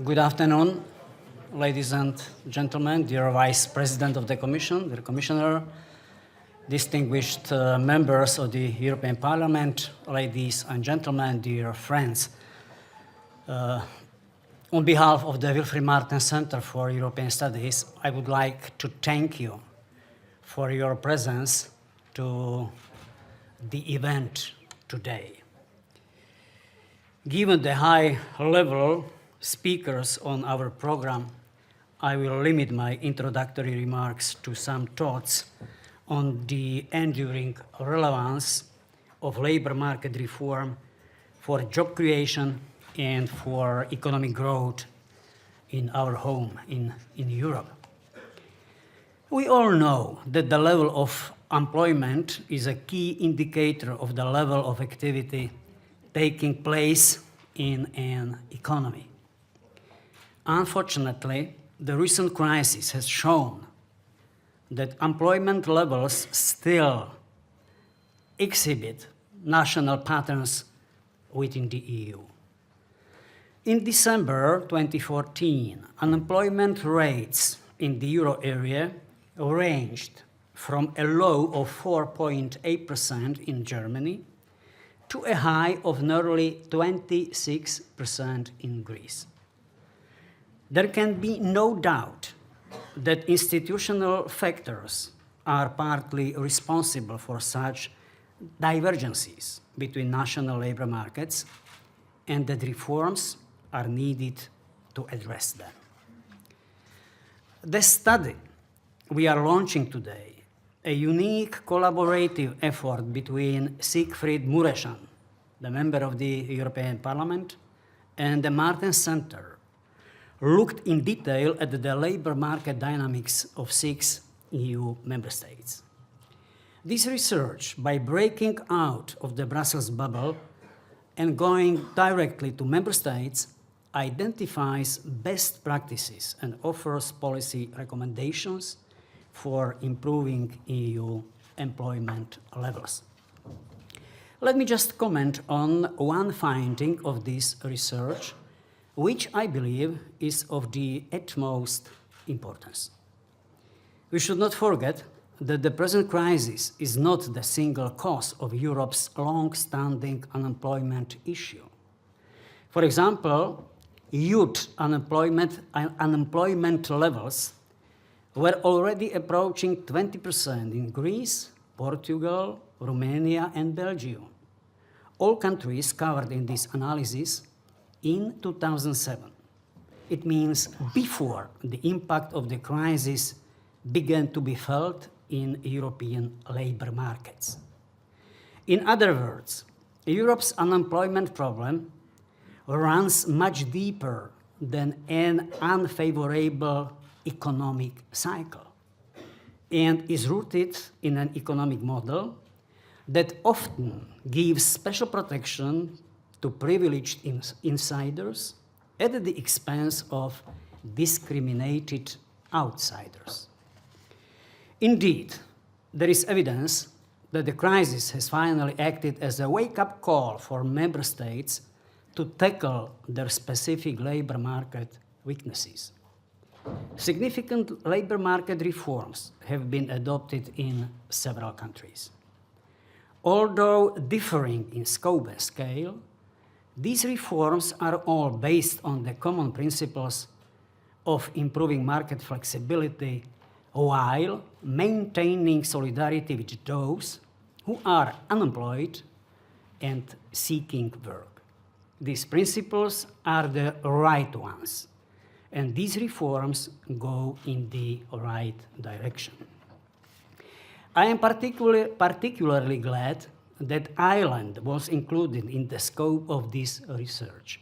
Good afternoon, ladies and gentlemen, dear Vice President of the Commission, dear Commissioner, distinguished members of the European Parliament, ladies and gentlemen, dear friends. On behalf of the Wilfried Martens Center for European Studies, I would like to thank you for your presence to the event today. Given the high-level speakers on our program, I will limit my introductory remarks to some thoughts on the enduring relevance of labor market reform for job creation and for economic growth in our home, in Europe. We all know that the level of employment is a key indicator of the level of activity taking place in an economy. Unfortunately, the recent crisis has shown that employment levels still exhibit national patterns within the EU. In December 2014, unemployment rates in the euro area ranged from a low of 4.8% in Germany to a high of nearly 26% in Greece. There can be no doubt that institutional factors are partly responsible for such divergences between national labor markets and that reforms are needed to address them. The study we are launching today, a unique collaborative effort between Siegfried Mureşan, the member of the European Parliament, and the Martens Center, looked in detail at the labor market dynamics of 6 EU member states. This research, by breaking out of the Brussels bubble and going directly to member states, identifies best practices and offers policy recommendations for improving EU employment levels. Let me just comment on one finding of this research, which I believe is of the utmost importance. We should not forget that the present crisis is not the single cause of Europe's long-standing unemployment issue. For example, youth unemployment levels were already approaching 20% in Greece, Portugal, Romania, and Belgium, all countries covered in this analysis in 2007. It means before the impact of the crisis began to be felt in European labor markets. In other words, Europe's unemployment problem runs much deeper than an unfavorable economic cycle and is rooted in an economic model that often gives special protection to privileged insiders at the expense of discriminated outsiders. Indeed, there is evidence that the crisis has finally acted as a wake-up call for member states to tackle their specific labor market weaknesses. Significant labor market reforms have been adopted in several countries. Although differing in scope and scale, these reforms are all based on the common principles of improving market flexibility while maintaining solidarity with those who are unemployed and seeking work. These principles are the right ones, and these reforms go in the right direction. I am particularly glad that Ireland was included in the scope of this research,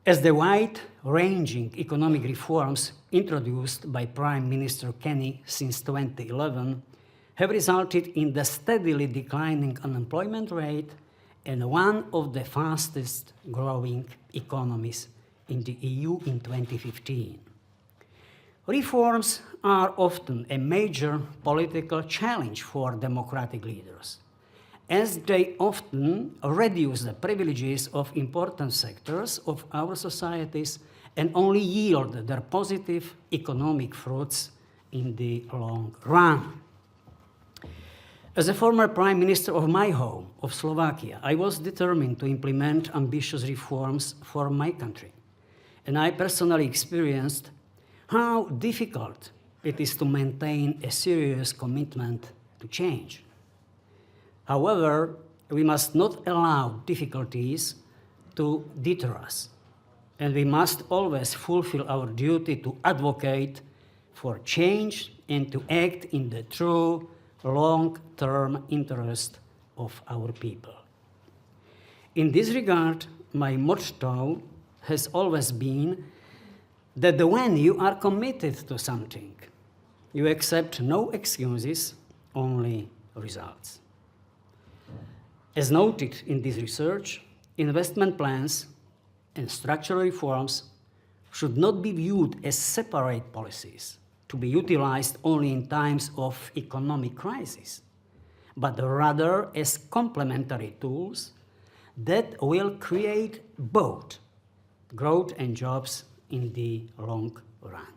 as the wide-ranging economic reforms introduced by Prime Minister Kenny since 2011 have resulted in the steadily declining unemployment rate and one of the fastest growing economies in the EU in 2015. Reforms are often a major political challenge for democratic leaders, as they often reduce the privileges of important sectors of our societies and only yield their positive economic fruits in the long run. As a former prime minister of my home, of Slovakia, I was determined to implement ambitious reforms for my country. And I personally experienced how difficult it is to maintain a serious commitment to change. However, we must not allow difficulties to deter us, and we must always fulfill our duty to advocate for change and to act in the true long-term interest of our people. In this regard, my motto has always been that when you are committed to something, you accept no excuses, only results. As noted in this research, investment plans and structural reforms should not be viewed as separate policies to be utilized only in times of economic crisis, but rather as complementary tools that will create both growth and jobs in the long run.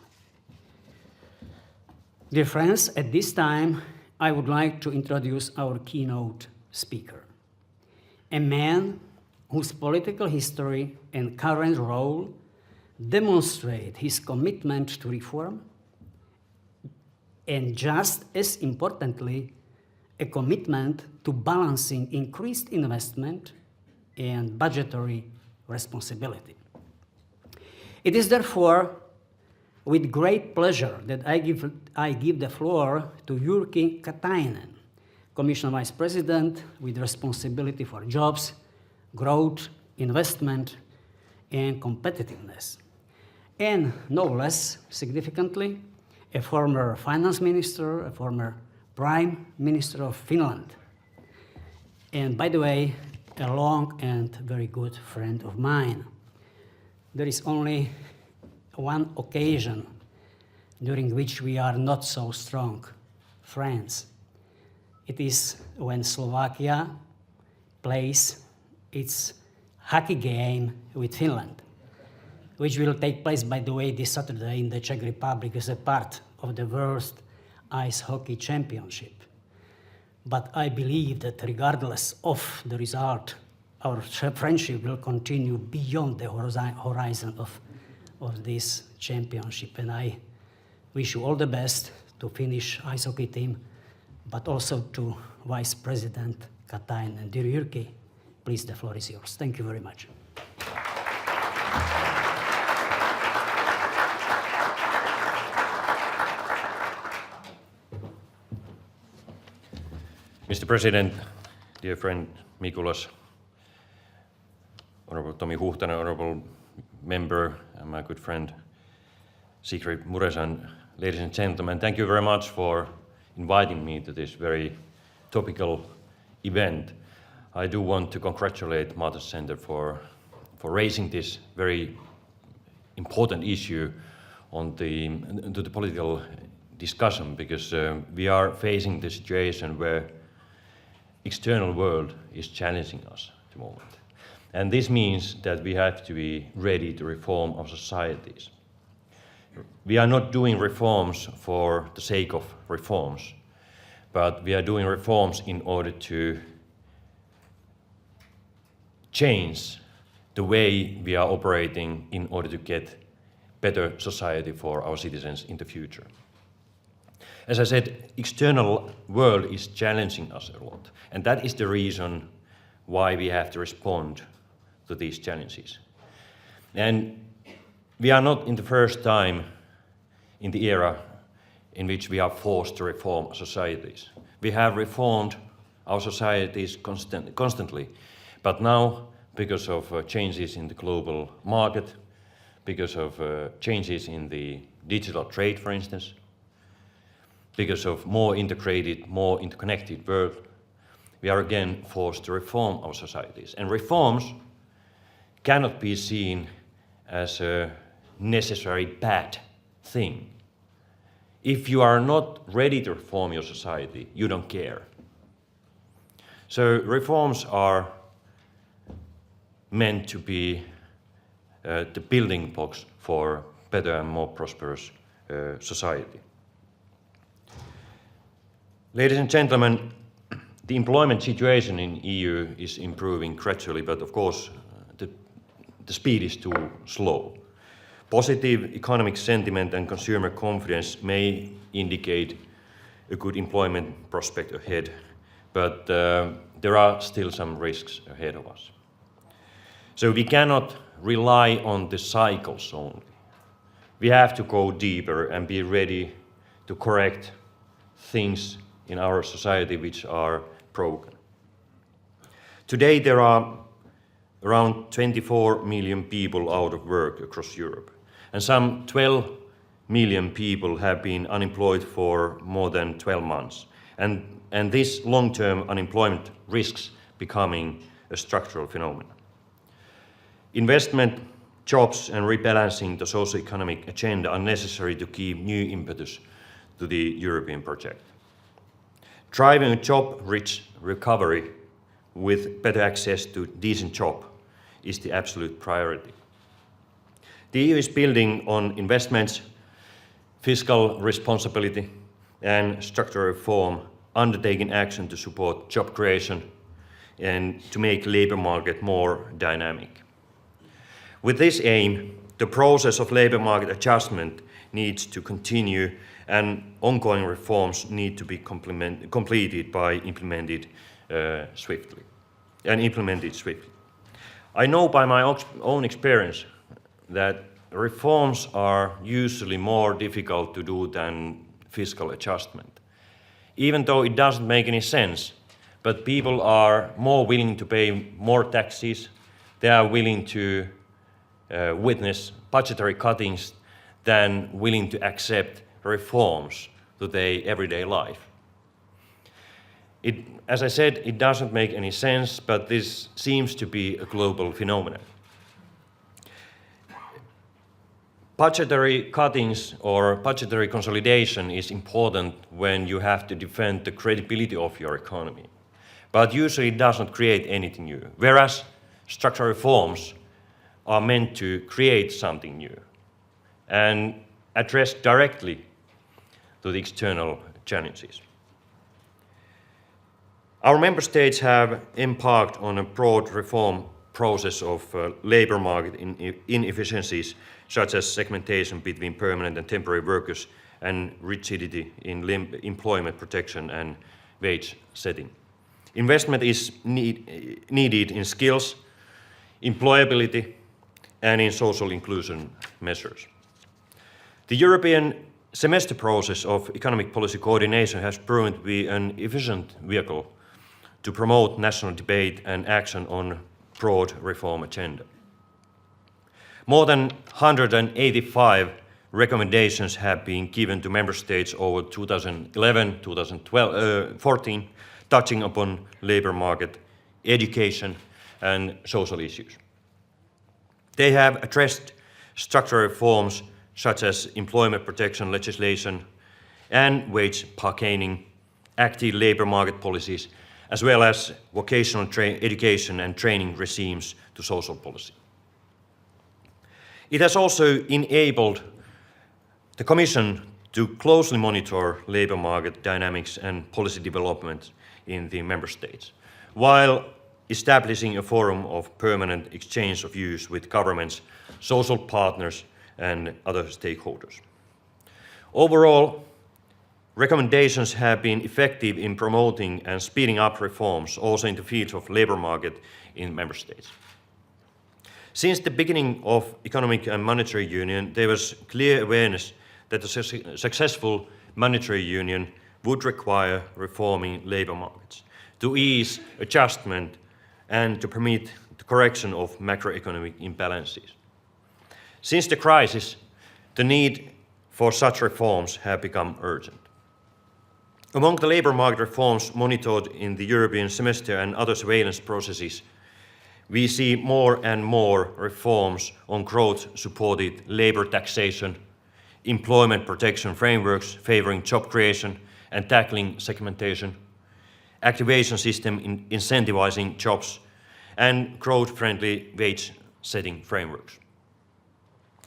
Dear friends, at this time, I would like to introduce our keynote speaker, a man whose political history and current role demonstrate his commitment to reform, and just as importantly, a commitment to balancing increased investment and budgetary responsibility. It is therefore with great pleasure that I give the floor to Jyrki Katainen, Commission Vice President with responsibility for jobs, growth, investment, and competitiveness. And no less significantly, a former finance minister, a former prime minister of Finland. And by the way, a long and very good friend of mine. There is only one occasion during which we are not so strong friends. It is when Slovakia plays its hockey game with Finland, which will take place, by the way, this Saturday in the Czech Republic as a part of the World Ice Hockey Championship. But I believe that regardless of the result, our friendship will continue beyond the horizon of this championship. And I wish you all the best to Finnish ice hockey team, but also to Vice President Katainen. And dear Jyrki, please, the floor is yours. Thank you very much. Mr. President, dear friend Mikulas, Honorable Tomi Huhtanen, Honorable Member, and my good friend Siegfried Muresan, ladies and gentlemen, thank you very much for inviting me to this very topical event. I do want to congratulate Matos Center for raising this very important issue to the political discussion, because we are facing the situation where external world is challenging us at the moment. And this means that we have to be ready to reform our societies. We are not doing reforms for the sake of reforms, but we are doing reforms in order to change the way we are operating in order to get better society for our citizens in the future. As I said, external world is challenging us a lot, and that is the reason why we have to respond to these challenges. And we are not in the first time in the era in which we are forced to reform our societies. We have reformed our societies constantly, but now, because of changes in the global market, because of changes in the digital trade, for instance, because of more integrated, more interconnected world, we are again forced to reform our societies. And reforms cannot be seen as a necessary bad thing. If you are not ready to reform your society, you don't care. So reforms are meant to be the building blocks for better and more prosperous society. Ladies and gentlemen, the employment situation in EU is improving gradually, but of course the speed is too slow. Positive economic sentiment and consumer confidence may indicate a good employment prospect ahead, but there are still some risks ahead of us. So we cannot rely on the cycles only. We have to go deeper and be ready to correct things in our society which are broken. Today there are around 24 million people out of work across Europe, and some 12 million people have been unemployed for more than 12 months. And this long-term unemployment risks becoming a structural phenomenon. Investment, jobs and rebalancing the socio-economic agenda are necessary to give new impetus to the European project. Driving a job-rich recovery with better access to decent job is the absolute priority. The EU is building on investments, fiscal responsibility and structural reform, undertaking action to support job creation and to make the labour market more dynamic. With this aim, the process of labour market adjustment needs to continue and ongoing reforms need to be completed by implemented swiftly. I know by my own experience that reforms are usually more difficult to do than fiscal adjustment. Even though it doesn't make any sense, but people are more willing to pay more taxes, they are willing to witness budgetary cuttings than willing to accept reforms to their everyday life. As I said, it doesn't make any sense, but this seems to be a global phenomenon. Budgetary cuttings or budgetary consolidation is important when you have to defend the credibility of your economy, but usually it doesn't create anything new, whereas structural reforms are meant to create something new and address directly to the external challenges. Our member states have embarked on a broad reform process of labour market inefficiencies, such as segmentation between permanent and temporary workers and rigidity in employment protection and wage setting. Investment is needed in skills, employability, and in social inclusion measures. The European semester process of economic policy coordination has proven to be an efficient vehicle to promote national debate and action on broad reform agenda. More than 185 recommendations have been given to member states over 2011-2014, touching upon labour market, education and social issues. They have addressed structural reforms such as employment protection legislation and wage bargaining, active labour market policies, as well as vocational education and training regimes to social policy. It has also enabled the Commission to closely monitor labour market dynamics and policy development in the member states, while establishing a forum of permanent exchange of views with governments, social partners and other stakeholders. Overall, recommendations have been effective in promoting and speeding up reforms also in the field of labour market in member states. Since the beginning of economic and monetary union, there was clear awareness that a successful monetary union would require reforming labour markets to ease adjustment and to permit the correction of macroeconomic imbalances. Since the crisis, the need for such reforms have become urgent. Among the labour market reforms monitored in the European semester and other surveillance processes, we see more and more reforms on growth-supported labour taxation, employment protection frameworks favouring job creation and tackling segmentation, activation system incentivising jobs, and growth-friendly wage-setting frameworks.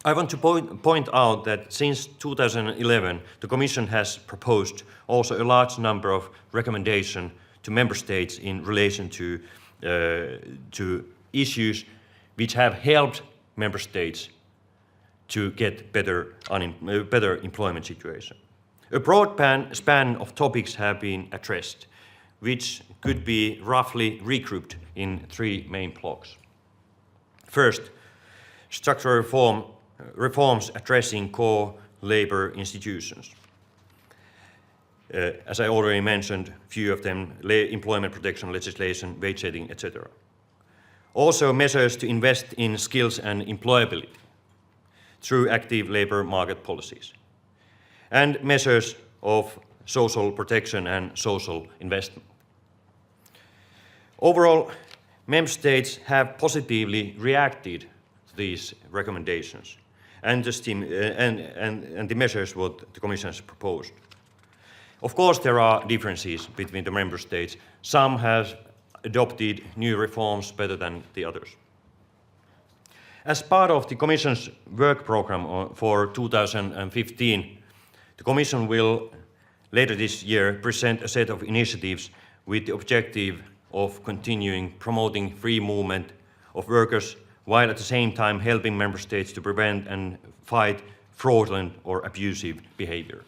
I want to point out that since 2011, the Commission has proposed also a large number of recommendations to Member States in relation to issues which have helped Member States to get better employment situation. A broad span of topics have been addressed, which could be roughly regrouped in three main blocks. First, structural reforms addressing core labour institutions. As I already mentioned, a few of them, employment protection legislation, wage setting, etc. Also measures to invest in skills and employability through active labour market policies, and measures of social protection and social investment. Overall, Member States have positively reacted to these recommendations and the measures what the Commission has proposed. Of course, there are differences between the Member States. Some have adopted new reforms better than the others. As part of the Commission's work programme for 2015, the Commission will later this year present a set of initiatives with the objective of continuing promoting free movement of workers while at the same time helping Member States to prevent and fight fraudulent or abusive behaviour.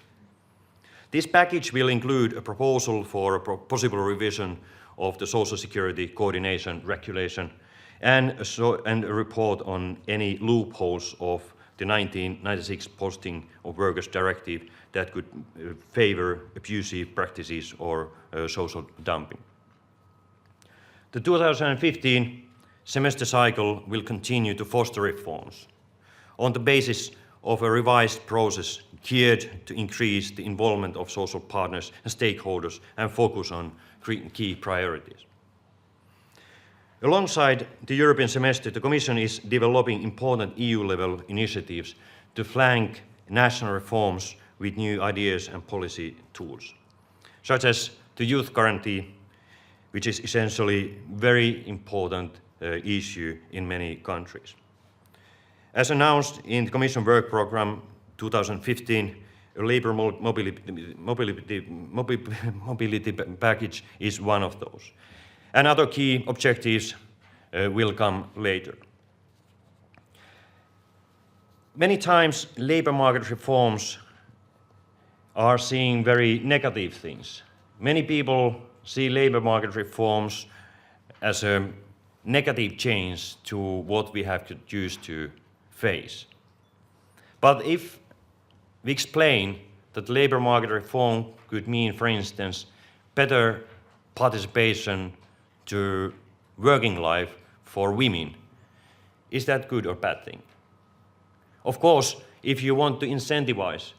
This package will include a proposal for a possible revision of the Social Security Coordination Regulation and a report on any loopholes of the 1996 Posting of Workers Directive that could favour abusive practices or social dumping. The 2015 semester cycle will continue to foster reforms on the basis of a revised process geared to increase the involvement of social partners and stakeholders and focus on key priorities. Alongside the European semester, the Commission is developing important EU-level initiatives to flank national reforms with new ideas and policy tools, such as the Youth Guarantee, which is essentially a very important issue in many countries. As announced in the Commission Work Programme 2015, a labour mobility package is one of those. And other key objectives will come later. Many times, labour market reforms are seeing very negative things. Many people see labour market reforms as a negative change to what we have used to face. But if we explain that labour market reform could mean, for instance, better participation to working life for women, is that good or bad thing? Of course, if you want to incentivize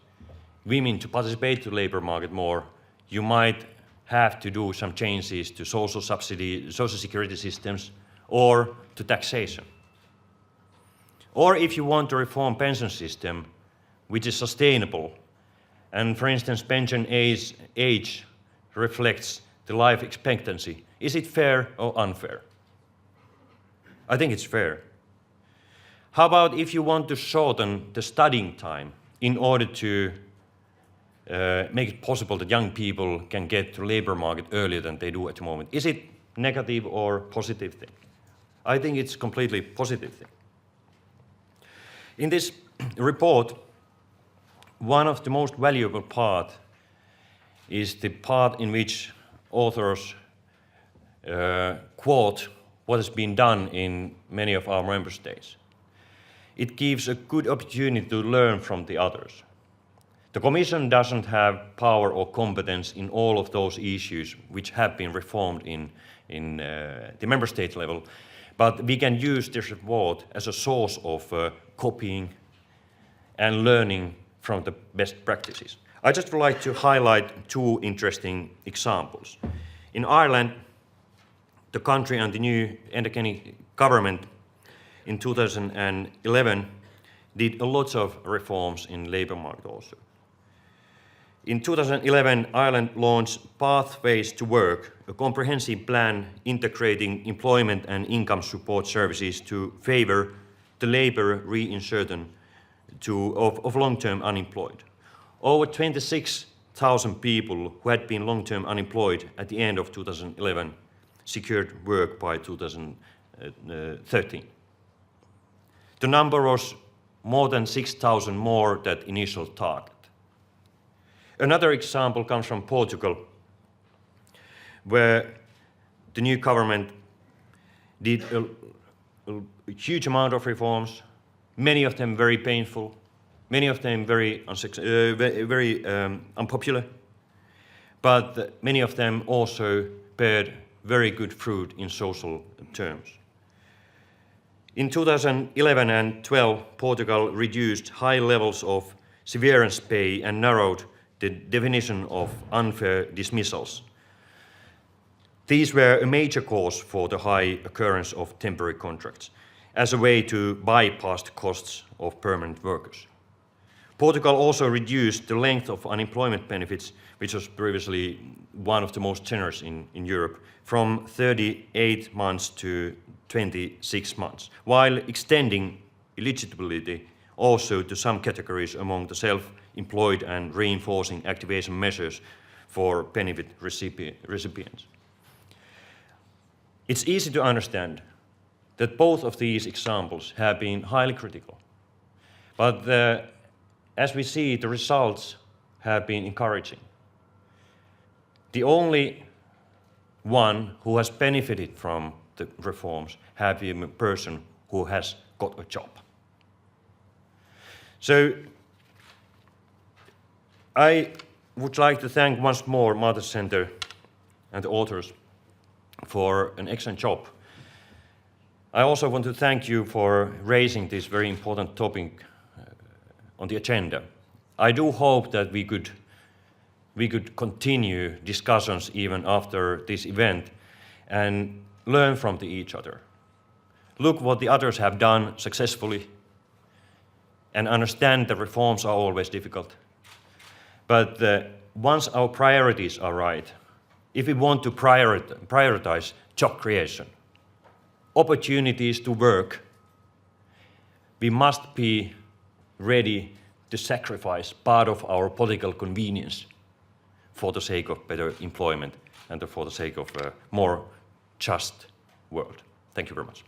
women to participate to labour market more, you might have to do some changes to social subsidy, social security systems, or to taxation. Or if you want to reform pension system, which is sustainable, and for instance, pension age reflects the life expectancy, is it fair or unfair? I think it's fair. How about if you want to shorten the studying time in order to make it possible that young people can get to labour market earlier than they do at the moment? Is it negative or positive thing? I think it's completely positive thing. In this report, one of the most valuable part is the part in which authors quote what has been done in many of our member states. It gives a good opportunity to learn from the others. The Commission doesn't have power or competence in all of those issues which have been reformed in the member state level, but we can use this report as a source of copying and learning from the best practices. I just would like to highlight two interesting examples. In Ireland, the country and the new Enda government in 2011 did a lot of reforms in labour market also. In 2011, Ireland launched Pathways to Work, a comprehensive plan integrating employment and income support services to favour the labour reinsertion of long-term unemployed. Over 26,000 people who had been long-term unemployed at the end of 2011 secured work by 2013. The number was more than 6,000 more than initial target. Another example comes from Portugal, where the new government did a huge amount of reforms, many of them very painful, many of them very unpopular, but many of them also bear very good fruit in social terms. In 2011 and 12, Portugal reduced high levels of severance pay and narrowed the definition of unfair dismissals. These were a major cause for the high occurrence of temporary contracts as a way to bypass the costs of permanent workers. Portugal also reduced the length of unemployment benefits, which was previously one of the most generous in Europe, from 38 months to 26 months, while extending eligibility also to some categories among the self-employed and reinforcing activation measures for benefit recipients. It's easy to understand that both of these examples have been highly critical, but as we see, the results have been encouraging. The only one who has benefited from the reforms have been a person who has got a job. So I would like to thank once more Martens Center and the authors for an excellent job. I also want to thank you for raising this very important topic on the agenda. I do hope that we could continue discussions even after this event and learn from each other. Look what the others have done successfully and understand that reforms are always difficult. But once our priorities are right, if we want to prioritize job creation, opportunities to work, we must be ready to sacrifice part of our political convenience for the sake of better employment and for the sake of a more just world. Thank you very much.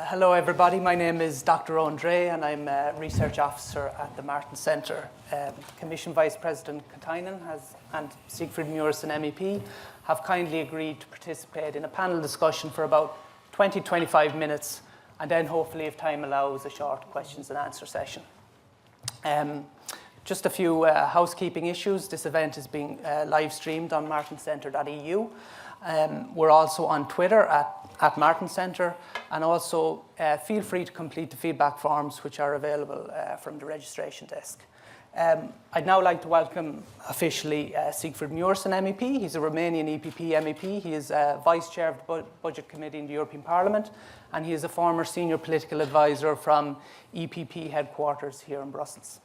Hello everybody, my name is Dr. Andre and I'm a research officer at the Martens Center. Commission Vice President Katainen and Sigfrid Muresen MEP have kindly agreed to participate in a panel discussion for about 20-25 minutes and then hopefully, if time allows, a short questions and answer session. Just a few housekeeping issues. This event is being live streamed on martenscenter.eu. We're also on Twitter at Martens Center, and also feel free to complete the feedback forms which are available from the registration desk. I'd now like to welcome officially Sigfrid Muresen MEP. He's a Romanian EPP MEP. He is Vice Chair of the Budget Committee in the European Parliament, and he is a former senior political advisor from EPP headquarters here in Brussels.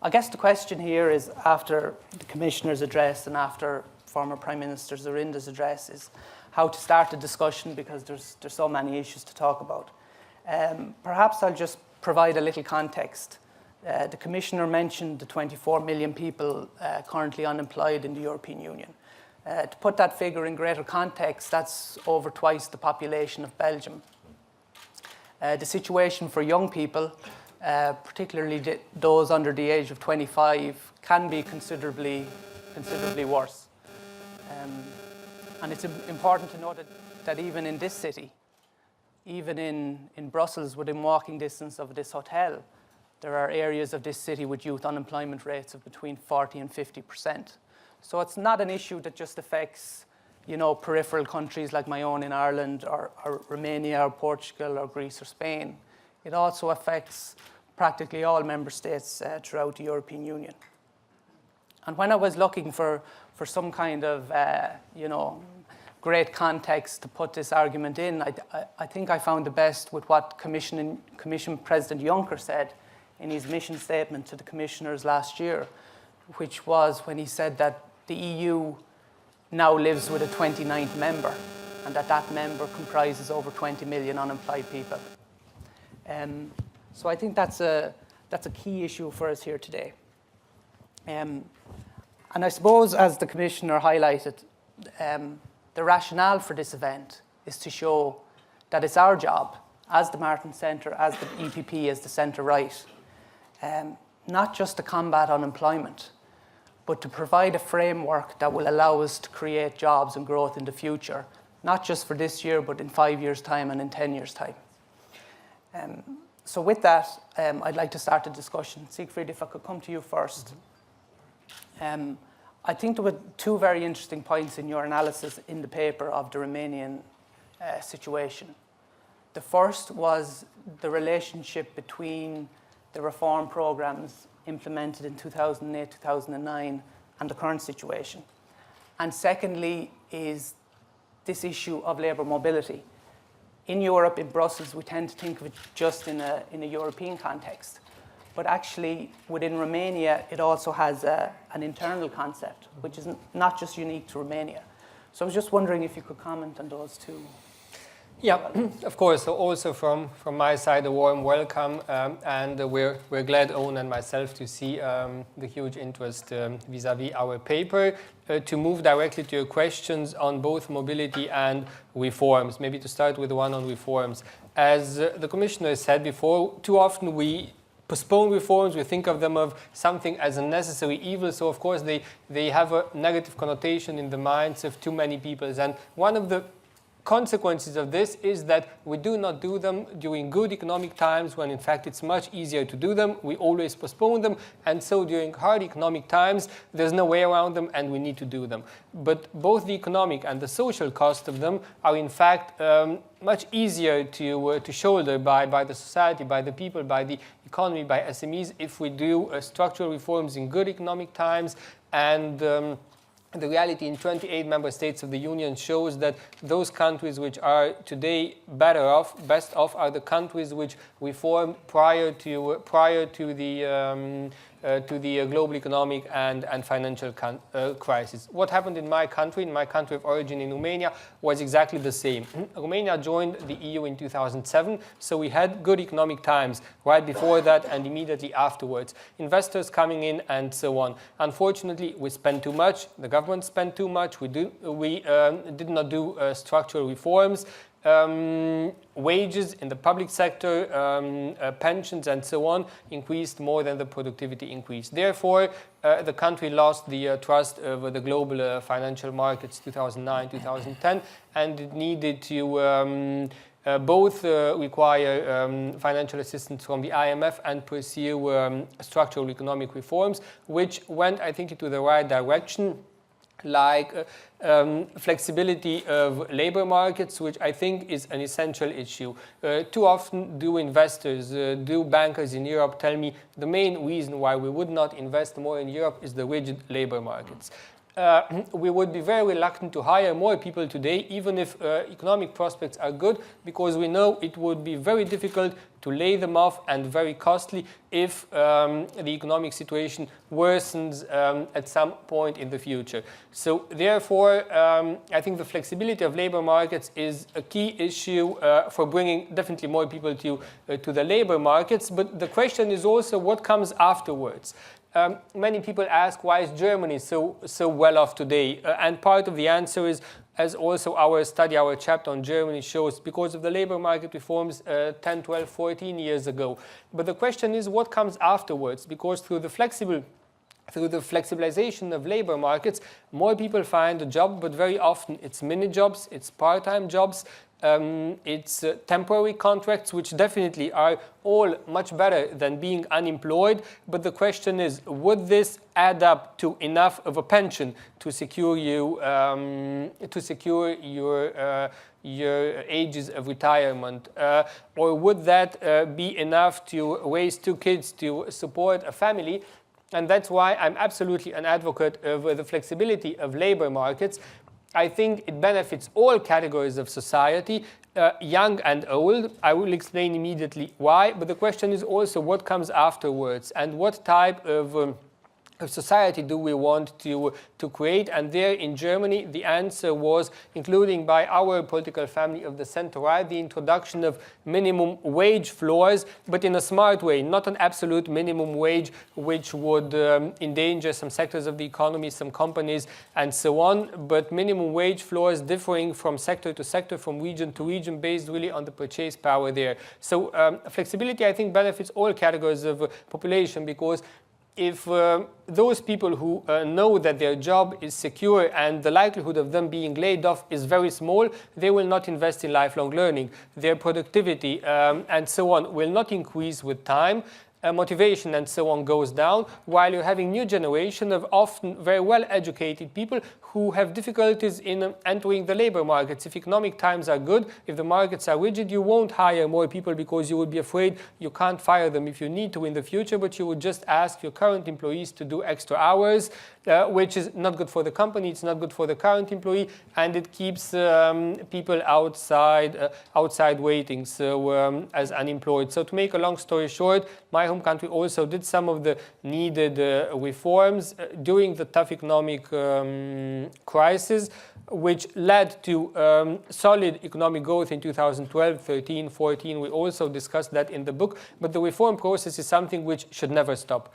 I guess the question here is, after the Commissioner's address and after former Prime Minister Zorinda's address, is how to start a discussion, because there's so many issues to talk about. Perhaps I'll just provide a little context. The Commissioner mentioned the 24 million people currently unemployed in the European Union. To put that figure in greater context, that's over twice the population of Belgium. The situation for young people, particularly those under the age of 25, can be considerably worse. And it's important to note that even in this city, even in Brussels, within walking distance of this hotel, there are areas of this city with youth unemployment rates of between 40 and 50%. So it's not an issue that just affects, peripheral countries like my own in Ireland or Romania or Portugal or Greece or Spain. It also affects practically all member states throughout the European Union. And when I was looking for some kind of, great context to put this argument in, I think I found the best with what Commission President Juncker said in his mission statement to the commissioners last year, which was when he said that the EU now lives with a 29th member, and that member comprises over 20 million unemployed people. So I think that's a key issue for us here today. And I suppose, as the Commissioner highlighted, the rationale for this event is to show that it's our job, as the Martin Centre, as the EPP, as the centre-right, not just to combat unemployment, but to provide a framework that will allow us to create jobs and growth in the future, not just for this year, but in 5 years' time and in 10 years' time. So with that, I'd like to start the discussion. Siegfried, if I could come to you first. I think there were two very interesting points in your analysis in the paper of the Romanian situation. The first was the relationship between the reform programs implemented in 2008, 2009, and the current situation. And secondly is this issue of labour mobility. In Europe, in Brussels, we tend to think of it just in a European context. But actually, within Romania, it also has an internal concept, which is not just unique to Romania. So I was just wondering if you could comment on those two. Yeah, of course. So also from my side, a warm welcome, and we're glad, Owen and myself, to see the huge interest vis-à-vis our paper. To move directly to your questions on both mobility and reforms, maybe to start with the one on reforms. As the Commissioner said before, too often we postpone reforms, we think of them as something as a necessary evil, so of course they have a negative connotation in the minds of too many people. And one of the consequences of this is that we do not do them during good economic times, when in fact it's much easier to do them. We always postpone them, and so during hard economic times there's no way around them and we need to do them. But both the economic and the social cost of them are in fact much easier to shoulder by the society, by the people, by the economy, by SMEs, if we do structural reforms in good economic times. And the reality in 28 member states of the Union shows that those countries which are today best off, are the countries which we formed prior to the global economic and financial crisis. What happened in my country of origin in Romania, was exactly the same. Romania joined the EU in 2007, so we had good economic times right before that and immediately afterwards. Investors coming in and so on. Unfortunately, we spent too much, the government spent too much, we did not do structural reforms. Wages in the public sector, pensions and so on increased more than the productivity increased. Therefore, the country lost the trust of the global financial markets 2009, 2010, and it needed to both require financial assistance from the IMF and pursue structural economic reforms, which went, I think, into the right direction, like flexibility of labor markets, which I think is an essential issue. Too often do investors, do bankers in Europe tell me the main reason why we would not invest more in Europe is the rigid labor markets. We would be very reluctant to hire more people today, even if economic prospects are good, because we know it would be very difficult to lay them off and very costly if the economic situation worsens at some point in the future. So therefore, I think the flexibility of labor markets is a key issue for bringing definitely more people to the labor markets. But the question is also what comes afterwards. Many people ask, why is Germany so well off today? And part of the answer is, as also our study, our chapter on Germany shows, because of the labor market reforms 10, 12, 14 years ago. But the question is, what comes afterwards? Because through the flexibilization of labor markets, more people find a job, but very often it's mini jobs, it's part-time jobs, it's temporary contracts, which definitely are all much better than being unemployed. But the question is, would this add up to enough of a pension to secure you, your ages of retirement, or would that be enough to raise 2 kids to support a family? And that's why I'm absolutely an advocate of the flexibility of labor markets. I think it benefits all categories of society, young and old. I will explain immediately why, but the question is also what comes afterwards and what type of society do we want to create. And there in Germany, the answer was, including by our political family of the center-right, the introduction of minimum wage floors, but in a smart way, not an absolute minimum wage which would endanger some sectors of the economy, some companies, and so on, but minimum wage floors differing from sector to sector, from region to region, based really on the purchase power there. So flexibility, I think, benefits all categories of population, because if those people who know that their job is secure and the likelihood of them being laid off is very small, they will not invest in lifelong learning. Their productivity and so on will not increase with time. Motivation and so on goes down, while you're having new generation of often very well-educated people who have difficulties in entering the labor markets. If economic times are good, if the markets are rigid, you won't hire more people because you would be afraid you can't fire them if you need to in the future, but you would just ask your current employees to do extra hours, which is not good for the company, it's not good for the current employee, and it keeps people outside waiting, so as unemployed. So to make a long story short, my home country also did some of the needed reforms during the tough economic crisis, which led to solid economic growth in 2012, 13, 14. We also discussed that in the book. But the reform process is something which should never stop.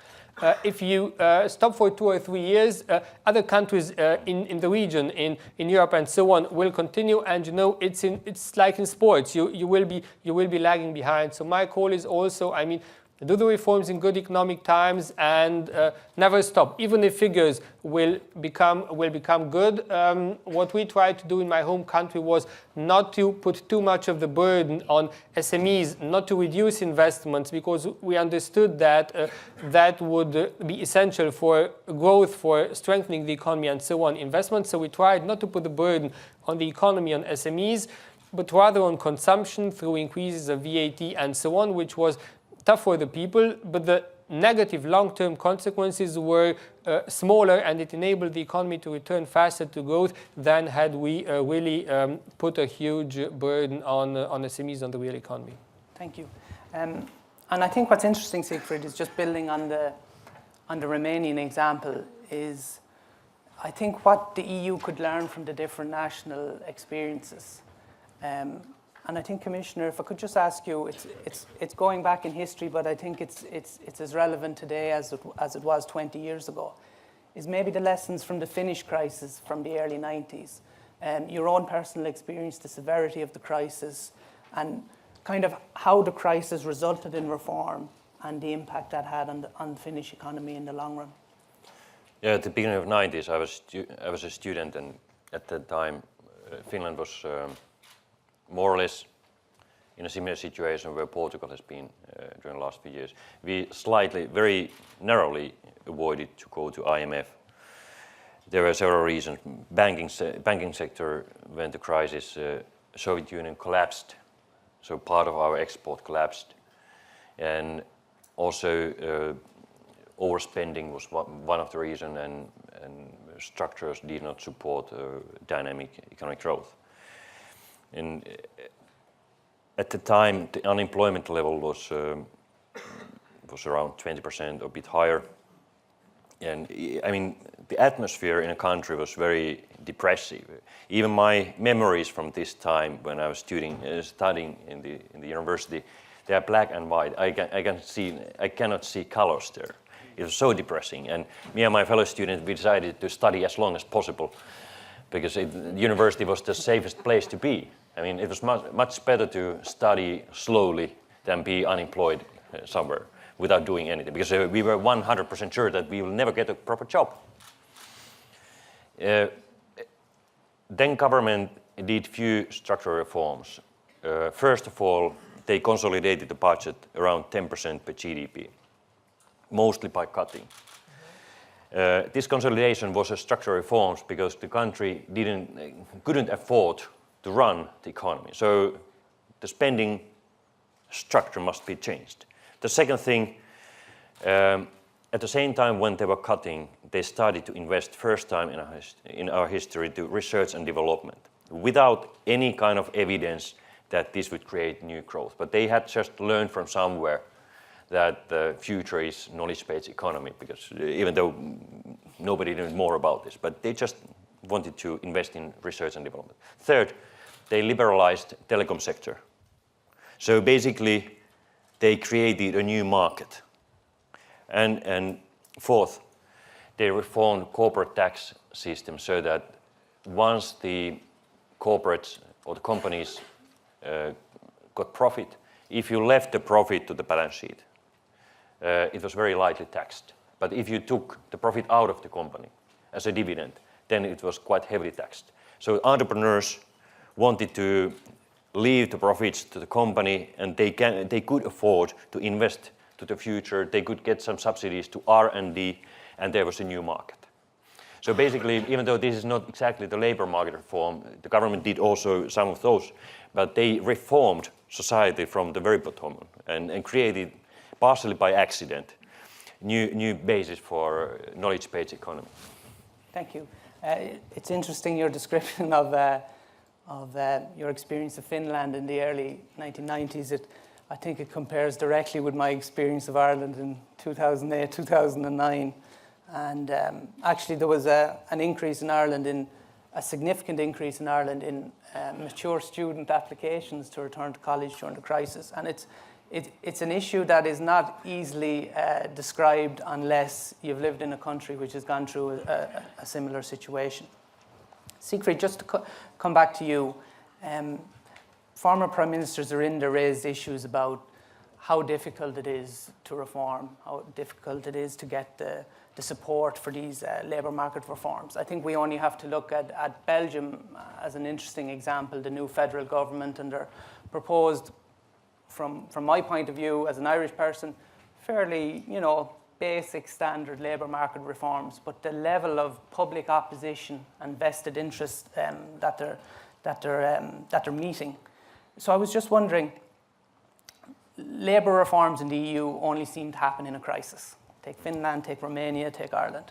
If you stop for 2 or 3 years, other countries in the region, in Europe and so on, will continue. And you know, it's like in sports. You will be lagging behind. So my call is also, I mean, do the reforms in good economic times and never stop, even if figures will become good. What we tried to do in my home country was not to put too much of the burden on SMEs, not to reduce investments, because we understood that that would be essential for growth, for strengthening the economy and so on, investment. So we tried not to put the burden on the economy, on SMEs, but rather on consumption through increases of VAT and so on, which was tough for the people, but the negative long-term consequences were smaller, and it enabled the economy to return faster to growth than had we really put a huge burden on SMEs, on the real economy. Thank you. And I think what's interesting, Siegfried, is just building on the Romanian example, is I think what the EU could learn from the different national experiences. And I think, Commissioner, if I could just ask you, it's going back in history, but I think it's as relevant today as it was 20 years ago, is maybe the lessons from the Finnish crisis from the early 90s, your own personal experience, the severity of the crisis, and kind of how the crisis resulted in reform and the impact that had on the Finnish economy in the long run. Yeah, at the beginning of the 90s, I was a student, and at that time, Finland was more or less in a similar situation where Portugal has been during the last few years. We slightly, very narrowly avoided to go to IMF. There were several reasons. Banking sector went to crisis. Soviet Union collapsed, so part of our export collapsed, and also overspending was one of the reasons, and structures did not support dynamic economic growth. And at the time, the unemployment level was around 20%, or a bit higher. And I mean, the atmosphere in a country was very depressive. Even my memories from this time, when I was studying in the university, they are black and white. I cannot see colors there. It was so depressing. And me and my fellow students, we decided to study as long as possible, because the university was the safest place to be. I mean, it was much better to study slowly than be unemployed somewhere without doing anything, because we were 100% sure that we will never get a proper job. Then government did few structural reforms. First of all, they consolidated the budget around 10% per GDP, mostly by cutting. This consolidation was a structural reforms because the country couldn't afford to run the economy. So the spending structure must be changed. The second thing, at the same time when they were cutting, they started to invest first time in our history to research and development without any kind of evidence that this would create new growth. But they had just learned from somewhere that the future is knowledge-based economy, because even though nobody knew more about this, but they just wanted to invest in research and development. Third, they liberalized telecom sector. So basically, they created a new market. And fourth, they reformed corporate tax system so that once the corporates or the companies got profit, if you left the profit to the balance sheet, it was very lightly taxed. But if you took the profit out of the company as a dividend, then it was quite heavily taxed. So entrepreneurs wanted to leave the profits to the company, and they could afford to invest to the future. They could get some subsidies to R&D, and there was a new market. So basically, even though this is not exactly the labor market reform, the government did also some of those, but they reformed society from the very bottom and created, partially by accident, new basis for knowledge-based economy. Thank you. It's interesting, your description of your experience of Finland in the early 1990s. I think it compares directly with my experience of Ireland in 2008, 2009. And actually there was an increase in Ireland, a significant increase in Ireland in mature student applications to return to college during the crisis. And it's an issue that is not easily described unless you've lived in a country which has gone through a similar situation. Siegfried, just to come back to you, former Prime Minister Zorinda raised issues about how difficult it is to reform, how difficult it is to get the support for these labour market reforms. I think we only have to look at Belgium as an interesting example, the new federal government and their proposed, from my point of view as an Irish person, fairly, basic standard labour market reforms, but the level of public opposition and vested interest that they're meeting. So I was just wondering, labour reforms in the EU only seem to happen in a crisis. Take Finland, take Romania, take Ireland.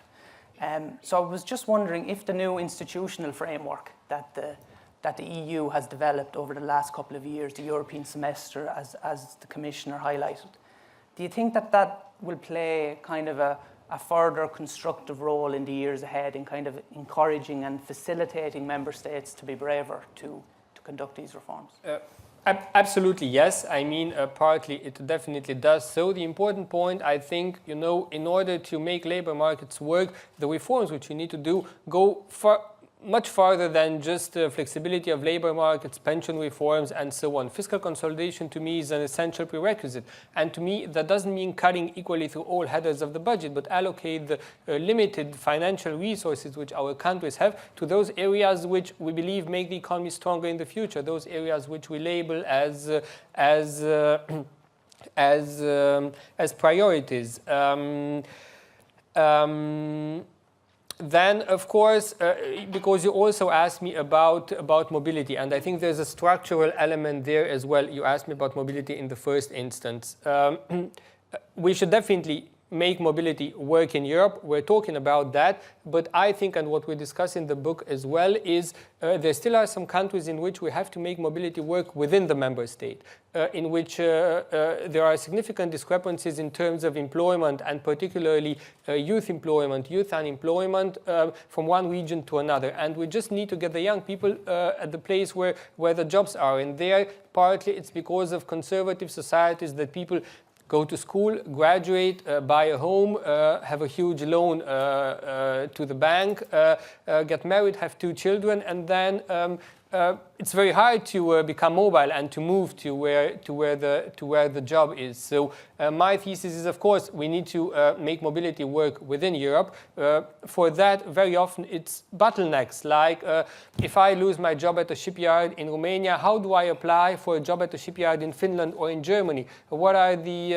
So I was just wondering if the new institutional framework that the EU has developed over the last couple of years, the European semester, as the Commissioner highlighted, do you think that will play kind of a further constructive role in the years ahead in kind of encouraging and facilitating member states to be braver to conduct these reforms? Absolutely, yes. I mean, partly it definitely does. So the important point, I think, in order to make labor markets work, the reforms which we need to do go much farther than just the flexibility of labor markets, pension reforms, and so on. Fiscal consolidation, to me, is an essential prerequisite. And to me, that doesn't mean cutting equally through all headers of the budget, but allocate the limited financial resources which our countries have to those areas which we believe make the economy stronger in the future, those areas which we label as priorities. Then, of course, because you also asked me about mobility, and I think there's a structural element there as well. You asked me about mobility in the first instance. We should definitely make mobility work in Europe. We're talking about that, but I think, and what we discuss in the book as well, is there still are some countries in which we have to make mobility work within the member state, in which there are significant discrepancies in terms of employment, and particularly youth employment, youth unemployment, from one region to another. And we just need to get the young people at the place where the jobs are. And there, partly it's because of conservative societies that people go to school, graduate, buy a home, have a huge loan to the bank, get married, have 2 children, and then it's very hard to become mobile and to move to where the job is. So my thesis is, of course, we need to make mobility work within Europe. For that, very often it's bottlenecks. Like if I lose my job at a shipyard in Romania, how do I apply for a job at a shipyard in Finland or in Germany? What are the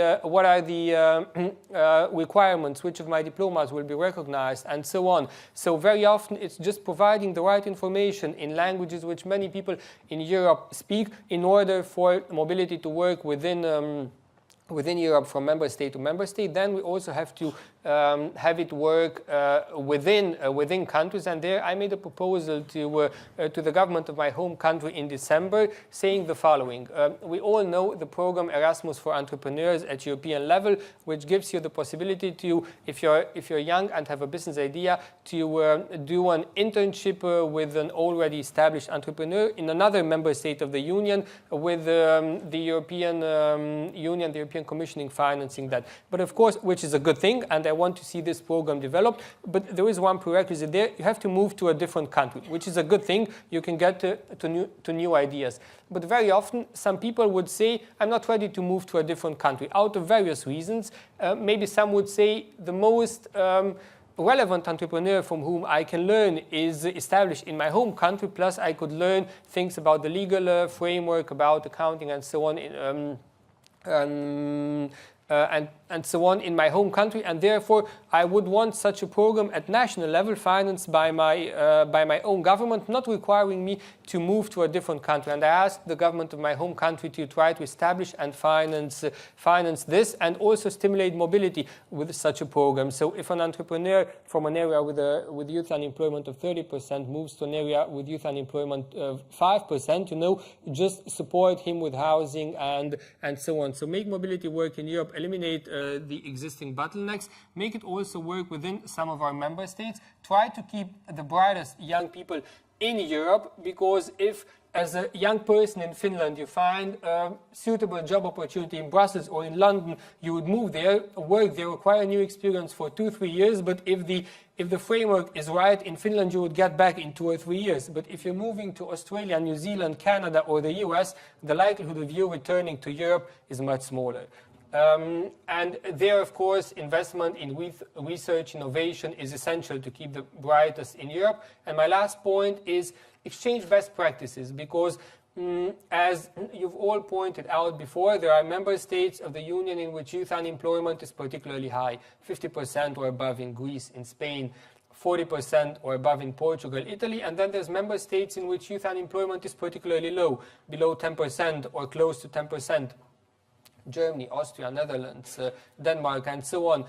requirements? Which of my diplomas will be recognized, and so on. So very often it's just providing the right information in languages which many people in Europe speak in order for mobility to work within Europe from member state to member state. Then we also have to have it work within countries. And there I made a proposal to the government of my home country in December, saying the following. We all know the program Erasmus for Entrepreneurs at European level, which gives you the possibility to, if you're young and have a business idea, to do an internship with an already established entrepreneur in another member state of the Union, with the European Union, the European Commissioning financing that. But of course, which is a good thing, and I want to see this program developed, but there is one prerequisite there. You have to move to a different country, which is a good thing. You can get to new ideas. But very often, some people would say, I'm not ready to move to a different country, out of various reasons. Maybe some would say the most relevant entrepreneur from whom I can learn is established in my home country, plus I could learn things about the legal framework, about accounting and so on, and so on in my home country, and therefore I would want such a program at national level financed by my own government, not requiring me to move to a different country. And I asked the government of my home country to try to establish and finance this, and also stimulate mobility with such a program. So if an entrepreneur from an area with youth unemployment of 30% moves to an area with youth unemployment of 5%, just support him with housing and so on. So make mobility work in Europe, eliminate the existing bottlenecks, make it also work within some of our member states, try to keep the brightest young people in Europe, because if as a young person in Finland you find a suitable job opportunity in Brussels or in London, you would move there, work there, acquire new experience for 2-3 years, but if the framework is right in Finland, you would get back in 2 or 3 years. But if you're moving to Australia, New Zealand, Canada or the US, the likelihood of you returning to Europe is much smaller. And there, of course, investment in research, innovation is essential to keep the brightest in Europe. And my last point is exchange best practices, because as you've all pointed out before, there are member states of the Union in which youth unemployment is particularly high, 50% or above in Greece, in Spain, 40% or above in Portugal, Italy, and then there's member states in which youth unemployment is particularly low, below 10% or close to 10%. Germany, Austria, Netherlands, Denmark, and so on.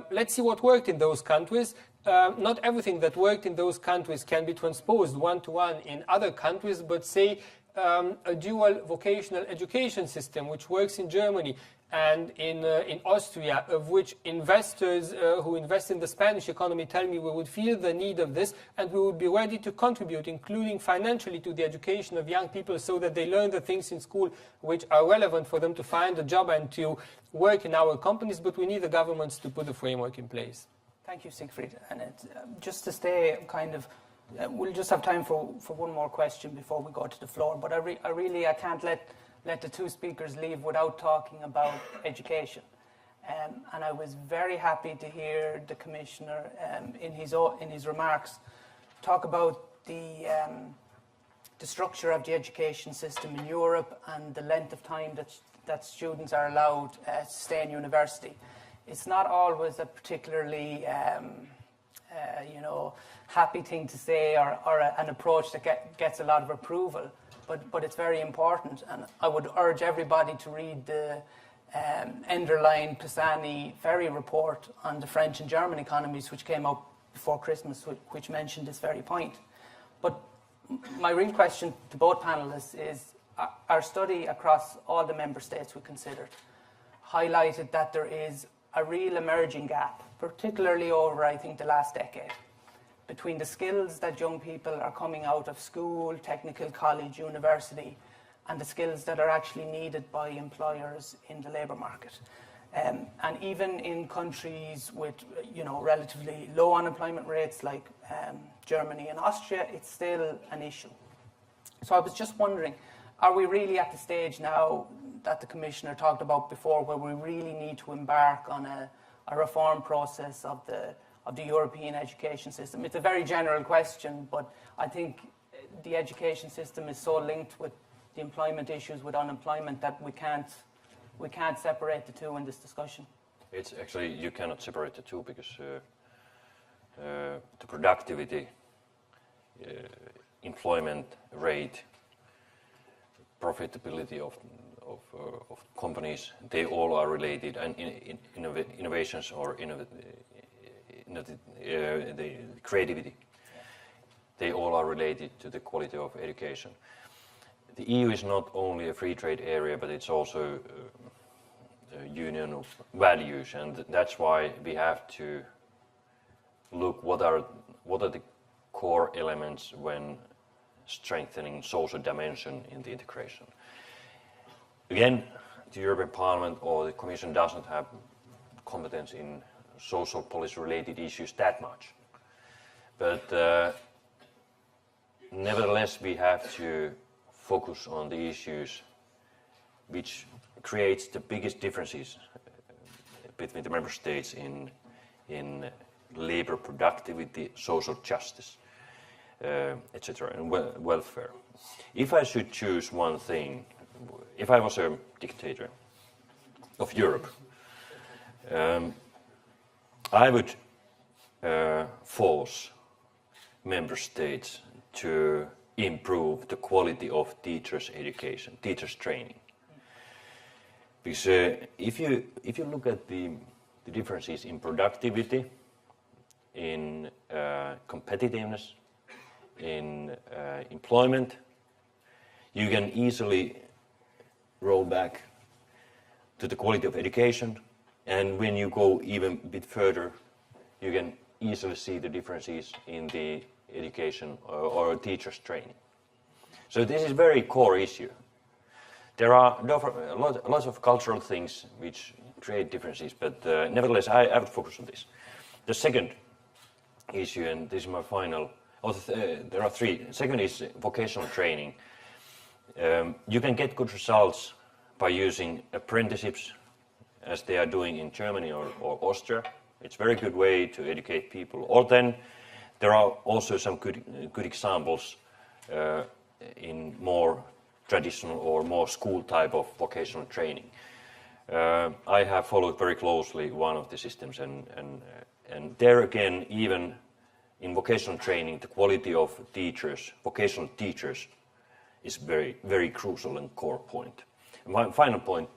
Let's see what worked in those countries. Not everything that worked in those countries can be transposed one-to-one in other countries, but say a dual vocational education system which works in Germany and in Austria, of which investors who invest in the Spanish economy tell me we would feel the need of this, and we would be ready to contribute, including financially, to the education of young people so that they learn the things in school which are relevant for them to find a job and to work in our companies, but we need the governments to put the framework in place. Thank you, Siegfried. And just to stay kind of, we'll just have time for one more question before we go to the floor, but I can't let the two speakers leave without talking about education. And I was very happy to hear the Commissioner in his remarks talk about the structure of the education system in Europe and the length of time that students are allowed to stay in university. It's not always a particularly happy thing to say or an approach that gets a lot of approval. But it's very important, and I would urge everybody to read the Enderlein Pisani-Ferry report on the French and German economies, which came out before Christmas, which mentioned this very point. But my real question to both panelists is, our study across all the member states we considered highlighted that there is a real emerging gap, particularly over, I think, the last decade, between the skills that young people are coming out of school, technical college, university, and the skills that are actually needed by employers in the labour market. And even in countries with relatively low unemployment rates like Germany and Austria, it's still an issue. So I was just wondering, are we really at the stage now that the Commissioner talked about before, where we really need to embark on a reform process of the European education system? It's a very general question, but I think the education system is so linked with the employment issues with unemployment that we can't separate the two in this discussion. It's actually, you cannot separate the two, because the productivity, employment rate, profitability of companies, they all are related, and innovations or the creativity. They all are related to the quality of education. The EU is not only a free trade area, but it's also a union of values, and that's why we have to look what are the core elements when strengthening social dimension in the integration. Again, the European Parliament or the Commission does not have competence in social policy related issues that much. But nevertheless, we have to focus on the issues which creates the biggest differences between the member states in labor productivity, social justice, etc., and welfare. If I should choose one thing, if I was a dictator of Europe, I would force member states to improve the quality of teachers' education, teachers' training. Because if you look at the differences in productivity, in competitiveness, in employment, you can easily roll back to the quality of education, and when you go even a bit further, you can easily see the differences in the education or teachers' training. So this is a very core issue. There are lots of cultural things which create differences, but nevertheless, I would focus on this. The second issue, and this is my final, there are three. Second is vocational training. You can get good results by using apprenticeships, as they are doing in Germany or Austria. It's a very good way to educate people. Or then there are also some good examples in more traditional or more school type of vocational training. I have followed very closely one of the systems, and there again, even in vocational training, the quality of teachers, vocational teachers, is very, very crucial and core point. And my final point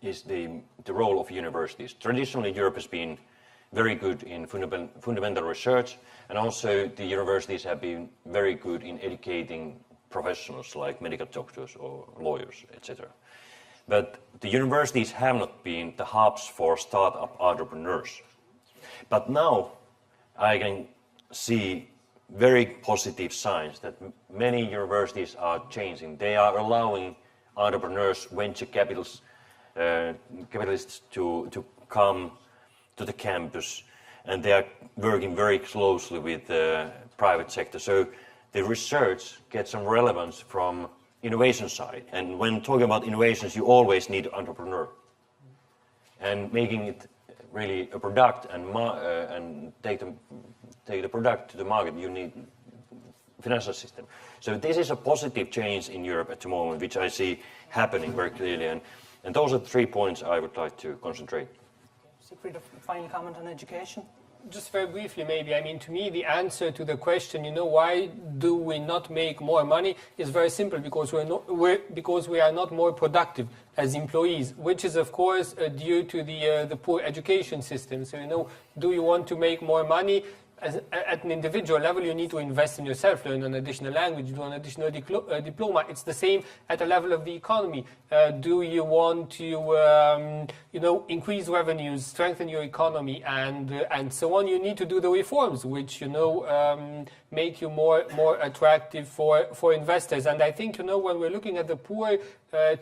is the role of universities. Traditionally, Europe has been very good in fundamental research, and also the universities have been very good in educating professionals like medical doctors or lawyers, etc. But the universities have not been the hubs for startup entrepreneurs. But now I can see very positive signs that many universities are changing. They are allowing entrepreneurs, venture capitalists to come to the campus, and they are working very closely with the private sector. So the research gets some relevance from innovation side. And when talking about innovations, you always need an entrepreneur. And making it really a product and take the product to the market, you need financial system. So this is a positive change in Europe at the moment, which I see happening very clearly. And those are the 3 points I would like to concentrate. Siegfried, a final comment on education? Just very briefly, maybe. I mean, to me, the answer to the question, why do we not make more money, is very simple. Because we are not more productive as employees, which is, of course, due to the poor education system. So, do you want to make more money? At an individual level, you need to invest in yourself, learn an additional language, do an additional diploma. It's the same at the level of the economy. Do you want to, increase revenues, strengthen your economy, and so on? You need to do the reforms, which make you more attractive for investors. And I think when we're looking at the poor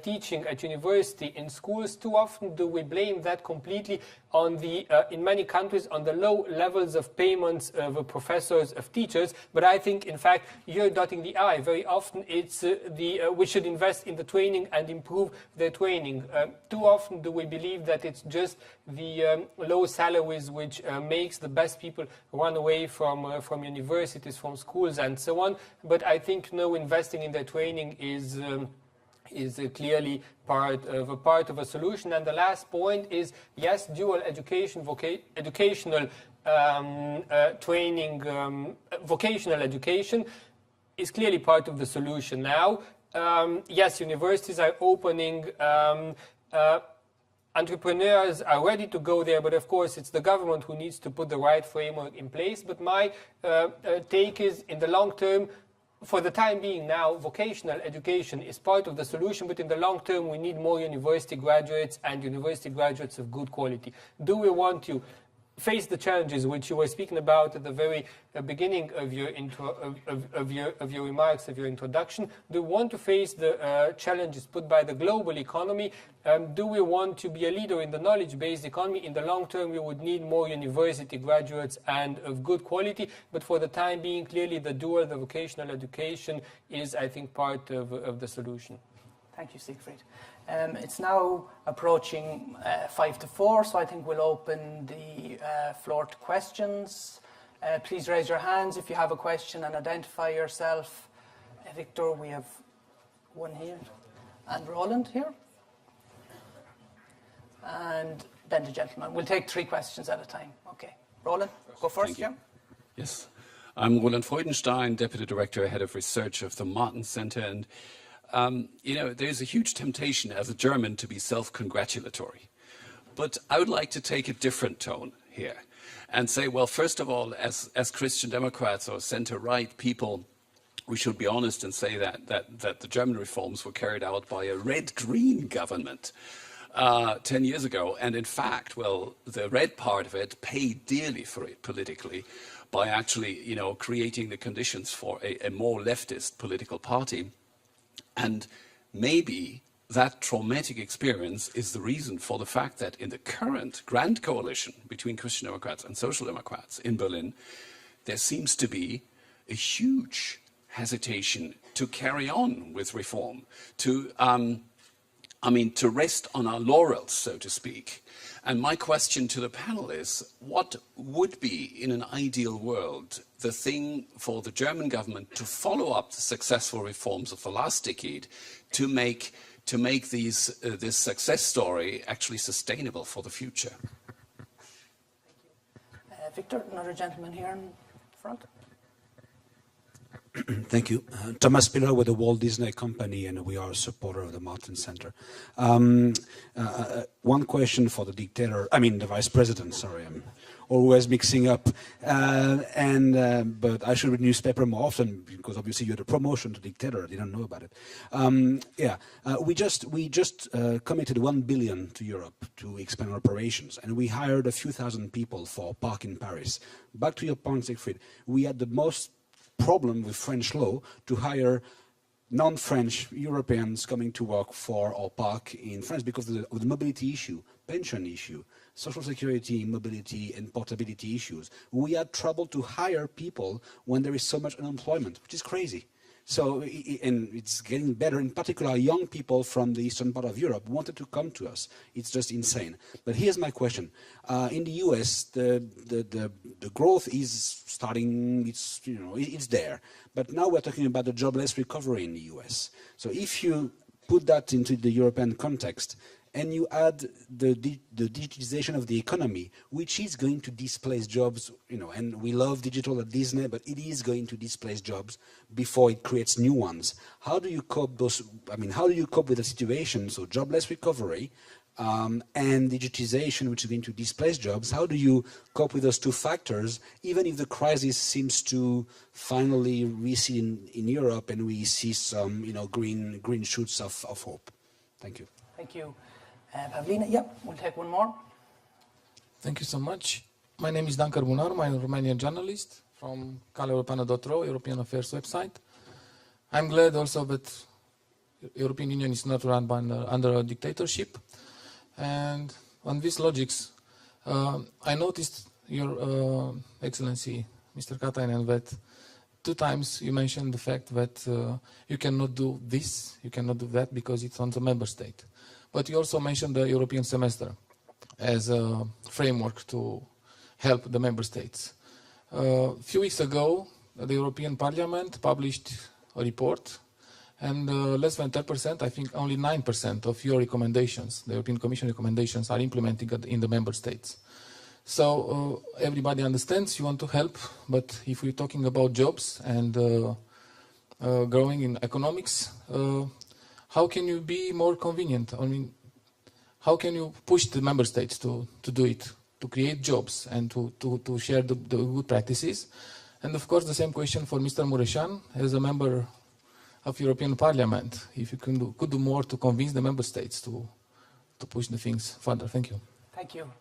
teaching at university, in schools, too often do we blame that completely on the, in many countries, on the low levels of payments of professors, of teachers. But I think, in fact, you're dotting the I. Very often it's we should invest in the training and improve the training. Too often do we believe that it's just the low salaries which makes the best people run away from universities, from schools, and so on. But I think investing in their training is clearly part of a solution. And the last point is, yes, dual education, educational training, vocational education is clearly part of the solution now. Yes, universities are opening entrepreneurs are ready to go there, but of course it's the government who needs to put the right framework in place. But my take is, in the long term, for the time being now, vocational education is part of the solution, but in the long term we need more university graduates and university graduates of good quality. Do we want to face the challenges which you were speaking about at the very beginning of your remarks, of your introduction? Do we want to face the challenges put by the global economy? Do we want to be a leader in the knowledge-based economy? In the long term, we would need more university graduates and of good quality. But for the time being, clearly the dual, the vocational education is, I think, part of the solution. Thank you, Siegfried. It's now approaching 5 to 4, so I think we'll open the floor to questions. Please raise your hands if you have a question and identify yourself. Victor, we have one here. And Roland here. And then the gentleman. We'll take 3 questions at a time. Okay. Roland, go first. Yeah. Yes. I'm Roland Freudenstein, Deputy Director, Head of Research of the Martin Center. And you know, there's a huge temptation as a German to be self-congratulatory. But I would like to take a different tone here and say, well, first of all, as Christian Democrats or center-right people, we should be honest and say that the German reforms were carried out by a red-green government 10 years ago. And in fact, well, the red part of it paid dearly for it politically by actually, you know, creating the conditions for a more leftist political party. And maybe that traumatic experience is the reason for the fact that in the current grand coalition between Christian Democrats and Social Democrats in Berlin, there seems to be a huge hesitation to carry on with reform, to rest on our laurels, so to speak. And my question to the panel is, what would be, in an ideal world, the thing for the German government to follow up the successful reforms of the last decade to make this success story actually sustainable for the future? Victor, another gentleman here in front. Thank you. Thomas Spiller with the Walt Disney Company, and we are a supporter of the Martin Center. One question for the the Vice President, sorry, I'm always mixing up. But I should read newspaper more often because obviously you had a promotion to dictator, I didn't know about it. We just committed 1 billion to Europe to expand our operations, and we hired a few thousand people for Park in Paris. Back to your point, Siegfried, we had the most problem with French law to hire non-French Europeans coming to work for our park in France because of the mobility issue, pension issue, social security, mobility, and portability issues. We had trouble to hire people when there is so much unemployment, which is crazy. So, and it's getting better. In particular, young people from the eastern part of Europe wanted to come to us. It's just insane. But here's my question: in the U.S., the growth is starting. It's there. But now we're talking about the jobless recovery in the U.S. So if you put that into the European context, and you add the digitization of the economy, which is going to displace jobs, and we love digital at Disney, but it is going to displace jobs before it creates new ones. How do you cope with the situation? So jobless recovery and digitization, which is going to displace jobs. How do you cope with those two factors, even if the crisis seems to finally recede in Europe and we see some, green shoots of hope? Thank you. Thank you. Pavlina, yep, we'll take one more. Thank you so much. My name is Dan Cărbunaru. I'm a Romanian journalist from caleuropeană.ro, European Affairs website. I'm glad also that European Union is not run under a dictatorship. And on these logics, I noticed Your Excellency, Mr. Katainen, that 2 times you mentioned the fact that you cannot do this, you cannot do that because it's on the member state. But you also mentioned the European semester as a framework to help the member states. A few weeks ago, the European Parliament published a report, and less than 10%, I think only 9% of your recommendations, the European Commission recommendations, are implemented in the member states. So everybody understands you want to help, but if we're talking about jobs and growing in economics, how can you be more convenient? I mean, how can you push the member states to do it, to create jobs and to share the good practices? And of course, the same question for Mr. Mureșan, as a member of European Parliament, if you could do more to convince the member states to push the things further. Thank you. Thank you.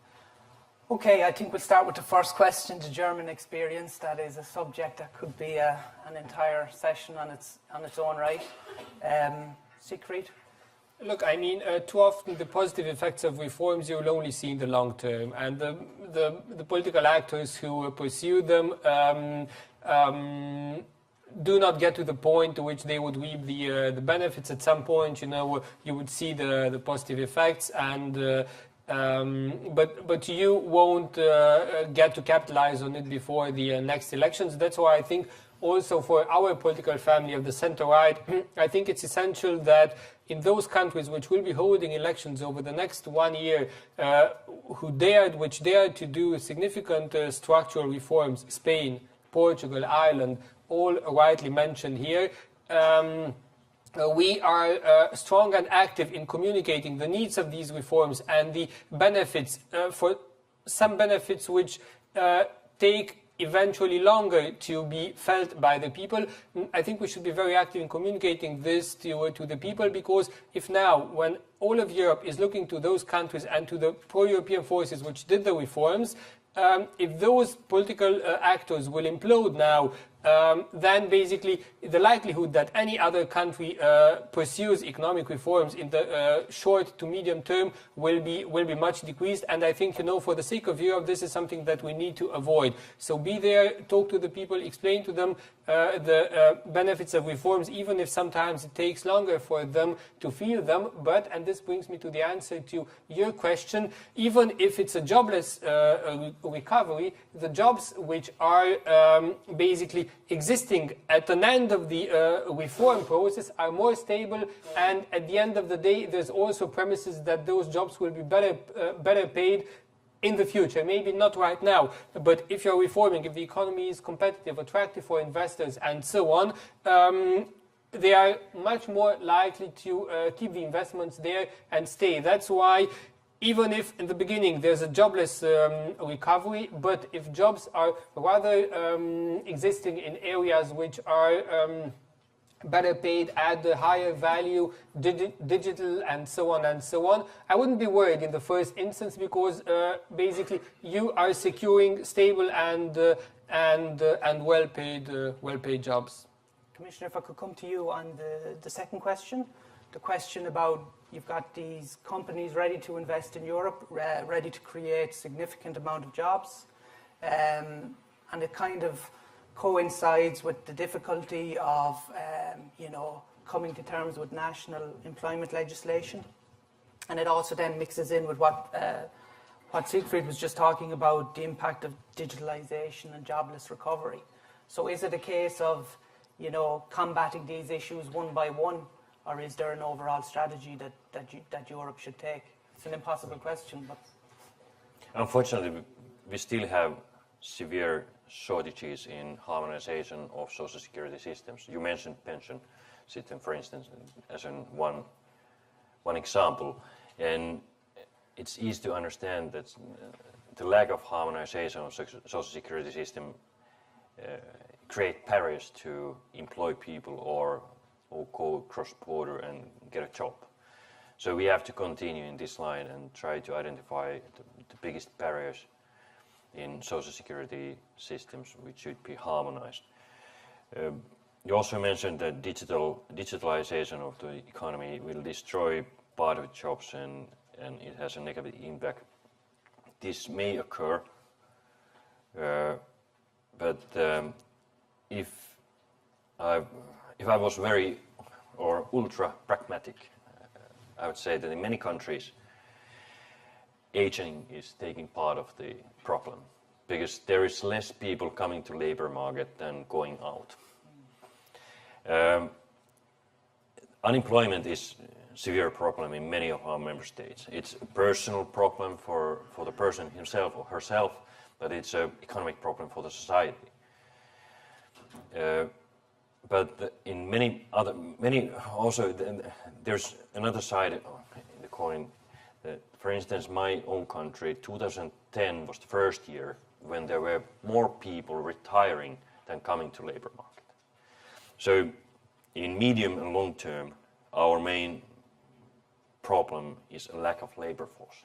Okay, I think we'll start with the first question, the German experience. That is a subject that could be an entire session on its own right. Siegfried? Look, I mean, too often the positive effects of reforms you'll only see in the long term, and the political actors who pursue them do not get to the point to which they would reap the benefits. At some point, you would see the positive effects, and but you won't get to capitalize on it before the next elections. That's why I think also for our political family of the center-right, I think it's essential that in those countries which will be holding elections over the next 1 year, which dare to do significant structural reforms, Spain, Portugal, Ireland, all rightly mentioned here, we are strong and active in communicating the needs of these reforms and the benefits, for some benefits which take eventually longer to be felt by the people. I think we should be very active in communicating this to the people, because if now, when all of Europe is looking to those countries and to the pro-European forces which did the reforms, if those political actors will implode now, then basically the likelihood that any other country pursues economic reforms in the short to medium term will be much decreased. And I think, for the sake of Europe, this is something that we need to avoid. So be there, talk to the people, explain to them the benefits of reforms, even if sometimes it takes longer for them to feel them. But, and this brings me to the answer to your question, even if it's a jobless recovery, the jobs which are basically existing at an end of the reform process are more stable, and at the end of the day there's also premises that those jobs will be better paid in the future. Maybe not right now, but if you're reforming, if the economy is competitive, attractive for investors and so on, they are much more likely to keep the investments there and stay. That's why even if in the beginning there's a jobless recovery, but if jobs are rather existing in areas which are better paid, add the higher value, digital and so on, I wouldn't be worried in the first instance, because basically you are securing stable and well-paid jobs. Commissioner, if I could come to you on the second question, the question about you've got these companies ready to invest in Europe, ready to create significant amount of jobs, and it kind of coincides with the difficulty of, coming to terms with national employment legislation, and it also then mixes in with what Siegfried was just talking about, the impact of digitalization and jobless recovery. So is it a case of, combating these issues one by one, or is there an overall strategy that Europe should take? It's an impossible question, but... Unfortunately, we still have severe shortages in harmonization of social security systems. You mentioned pension system, for instance, as one example. And it's easy to understand that the lack of harmonization of social security system create barriers to employ people or go cross-border and get a job. So we have to continue in this line and try to identify the biggest barriers in social security systems which should be harmonized. You also mentioned that digitalization of the economy will destroy part of jobs and it has a negative impact. This may occur, but if I was very or ultra pragmatic, I would say that in many countries, aging is taking part of the problem, because there is less people coming to labor market than going out. Unemployment is a severe problem in many of our member states. It's a personal problem for the person himself or herself, but it's an economic problem for the society. But in many also, there's another side in the coin. For instance, my own country, 2010 was the first year when there were more people retiring than coming to labor market. So in medium and long term, our main problem is a lack of labor force.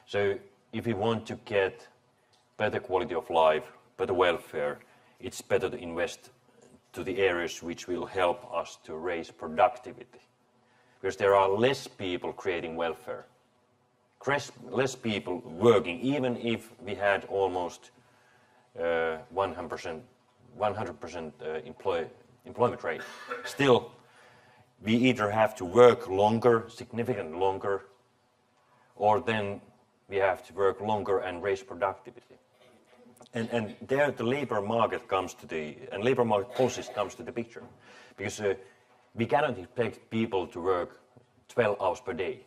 So if we want to get better quality of life, better welfare, it's better to invest to the areas which will help us to raise productivity. Because there are less people creating welfare, less people working, even if we had almost 100% employment rate. Still, we either have to work longer, significantly longer, or then we have to work longer and raise productivity. And there the labor market comes to and labor market policies comes to the picture. Because we cannot expect people to work 12 hours per day.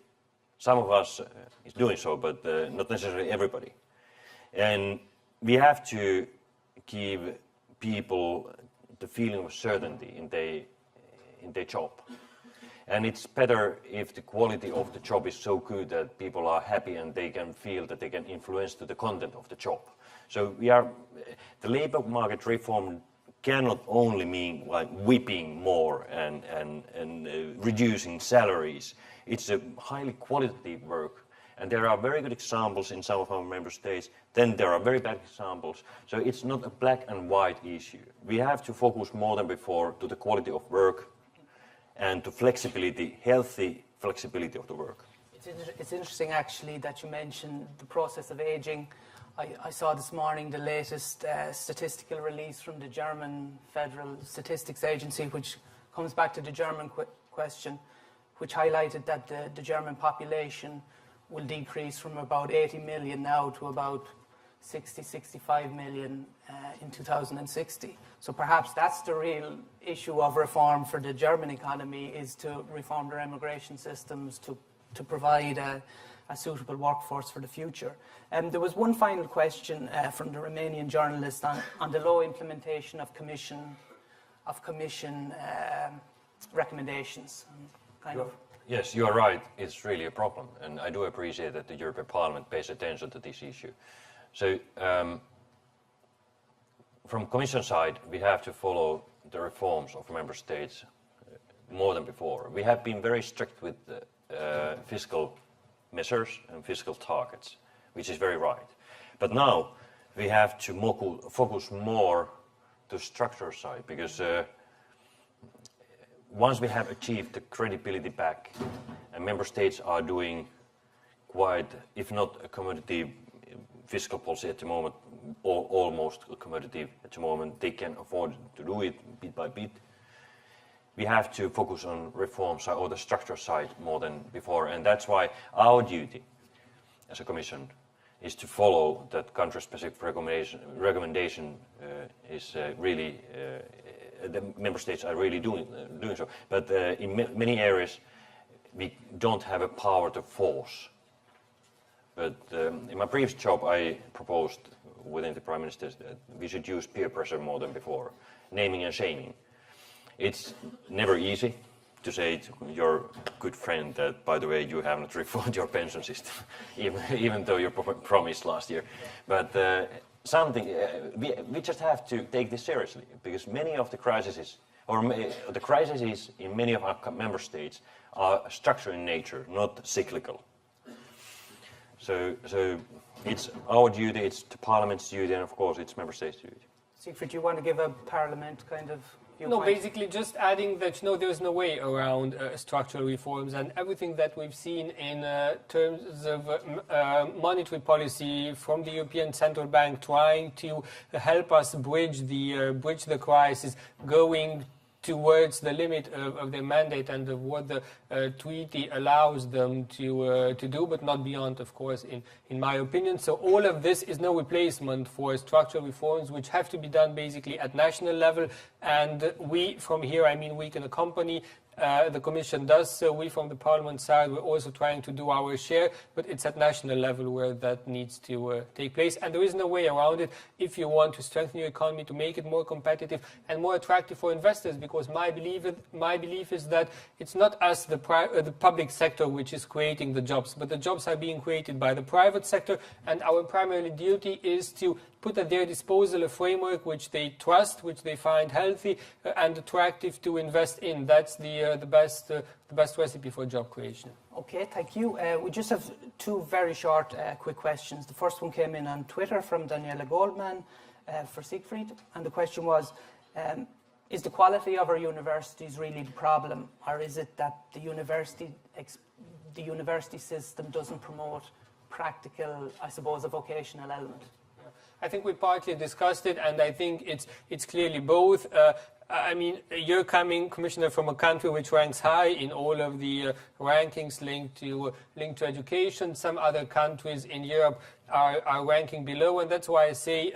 Some of us is doing so, but not necessarily everybody. And we have to give people the feeling of certainty in their job. And it's better if the quality of the job is so good that people are happy and they can feel that they can influence to the content of the job. So the labor market reform cannot only mean like whipping more and reducing salaries. It's a highly qualitative work. And there are very good examples in some of our member states. Then there are very bad examples. So it's not a black and white issue. We have to focus more than before to the quality of work and to flexibility, healthy flexibility of the work. It's interesting actually that you mentioned the process of aging. I saw this morning the latest statistical release from the German Federal Statistics Agency, which comes back to the German question, which highlighted that the German population will decrease from about 80 million now to about 60, 65 million in 2060. So perhaps that's the real issue of reform for the German economy, is to reform their immigration systems to provide a suitable workforce for the future. There was one final question from the Romanian journalist on the low implementation of Commission recommendations. Yes, you are right. It's really a problem. And I do appreciate that the European Parliament pays attention to this issue. So from Commission side, we have to follow the reforms of member states more than before. We have been very strict with fiscal measures and fiscal targets, which is very right. But now we have to focus more to structure side, because once we have achieved the credibility back and member states are doing quite, if not a accommodative fiscal policy at the moment, or almost accommodative at the moment, they can afford to do it bit by bit. We have to focus on reform side or the structure side more than before, and that's why our duty as a Commission is to follow that country-specific recommendation is really the member states are really doing so. But in many areas we don't have a power to force. But in my previous job I proposed within the Prime Minister that we should use peer pressure more than before, naming and shaming. It's never easy to say to your good friend that, by the way, you have not reformed your pension system, even though you promised last year. But we just have to take this seriously, because many of the crises, the crises in many of our member states are structural in nature, not cyclical. So it's our duty, it's the Parliament's duty, and of course it's member states' duty. Siegfried, do you want to give a Parliament kind of viewpoint? No, basically just adding that there's no way around structural reforms, and everything that we've seen in terms of monetary policy from the European Central Bank trying to help us bridge the crisis, going towards the limit of their mandate and of what the treaty allows them to do, but not beyond, of course, in my opinion. So all of this is no replacement for structural reforms, which have to be done basically at national level. And we, from here, I mean we can accompany the Commission does so. We from the Parliament side, we're also trying to do our share, but it's at national level where that needs to take place. And there is no way around it if you want to strengthen your economy, to make it more competitive and more attractive for investors, because my belief is that it's not us, the public sector, which is creating the jobs, but the jobs are being created by the private sector, and our primary duty is to put at their disposal a framework which they trust, which they find healthy and attractive to invest in. That's the best recipe for job creation. Okay, thank you. We just have two very short, quick questions. The first one came in on Twitter from Daniela Goldman for Siegfried, and the question was, is the quality of our universities really the problem, or is it that the university system doesn't promote practical, I suppose, a vocational element? I think we partly discussed it, and I think it's clearly both. I mean, you're coming, Commissioner, from a country which ranks high in all of the rankings linked to education. Some other countries in Europe are ranking below, and that's why I say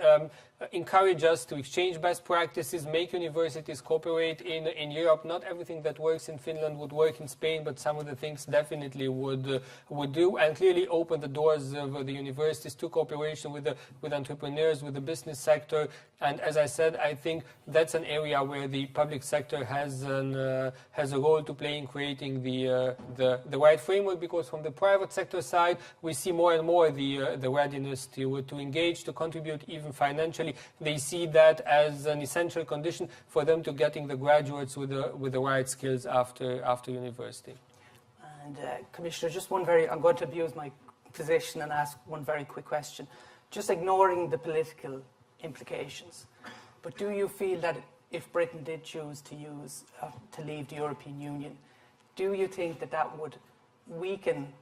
encourage us to exchange best practices, make universities cooperate in Europe. Not everything that works in Finland would work in Spain, but some of the things definitely would do, and clearly open the doors of the universities to cooperation with entrepreneurs, with the business sector. And as I said, I think that's an area where the public sector has a role to play in creating the right framework, because from the private sector side, we see more and more the readiness to engage, to contribute even financially. They see that as an essential condition for them to getting the graduates with the right skills after university. And Commissioner, I'm going to abuse my position and ask one very quick question. Just ignoring the political implications, but do you feel that if Britain did choose to leave the European Union, do you think that would weaken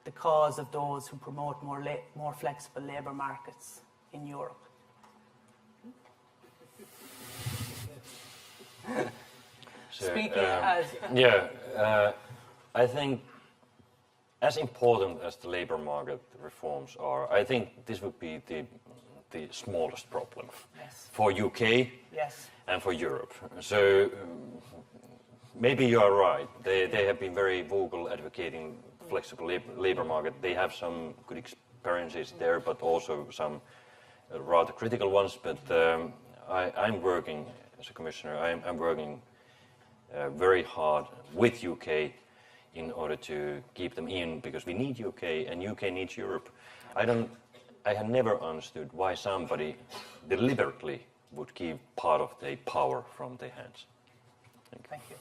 the cause of those who promote more flexible labour markets in Europe? I think as important as the labor market reforms are, I think this would be the smallest problem for UK and for Europe. So maybe you are right. They have been very vocal advocating flexible labor market. They have some good experiences there, but also some rather critical ones. But I'm working as a commissioner. I'm working very hard with UK in order to keep them in, because we need UK and UK needs Europe. I have never understood why somebody deliberately would keep part of their power from their hands. Thank you.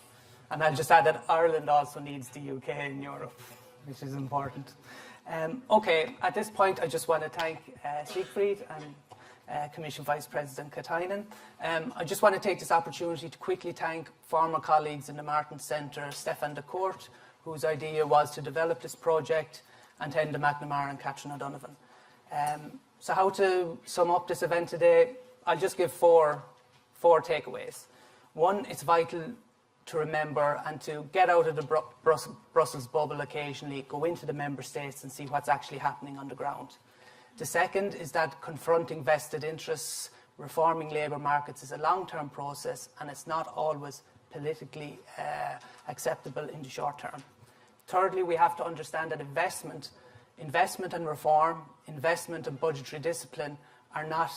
And I'll just add that Ireland also needs the UK in Europe, which is important. Okay, at this point, I just want to thank Siegfried and Commission Vice President Katainen. I just want to take this opportunity to quickly thank former colleagues in the Martin Centre, Stefan de Court, whose idea was to develop this project, and Enda McNamara and Catherine O'Donovan. So how to sum up this event today? I'll just give four takeaways. One, it's vital to remember and to get out of the Brussels bubble occasionally, go into the member states and see what's actually happening on the ground. The second is that confronting vested interests, reforming labour markets is a long-term process, and it's not always politically acceptable in the short term. Thirdly, we have to understand that investment and reform, investment and budgetary discipline are not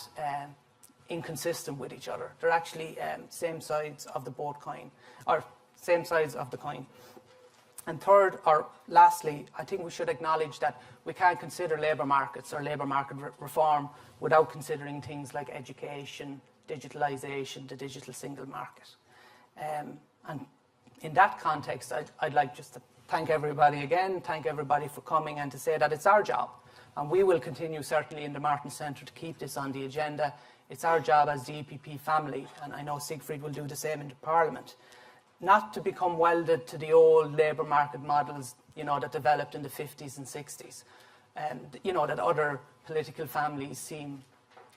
inconsistent with each other. They're actually same sides of the coin. And third, or lastly, I think we should acknowledge that we can't consider labour markets or labour market reform without considering things like education, digitalisation, the digital single market. And in that context, I'd like just to thank everybody again, thank everybody for coming, and to say that it's our job. And we will continue, certainly in the Martin Centre, to keep this on the agenda. It's our job as the EPP family, and I know Siegfried will do the same in the Parliament, not to become welded to the old labour market models, that developed in the 50s and 60s, and, that other political families seem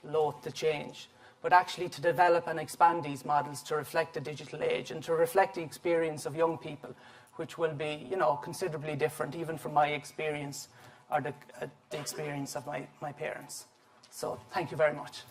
loath to change, but actually to develop and expand these models to reflect the digital age and to reflect the experience of young people, which will be, considerably different even from my experience or the experience of my parents. So thank you very much.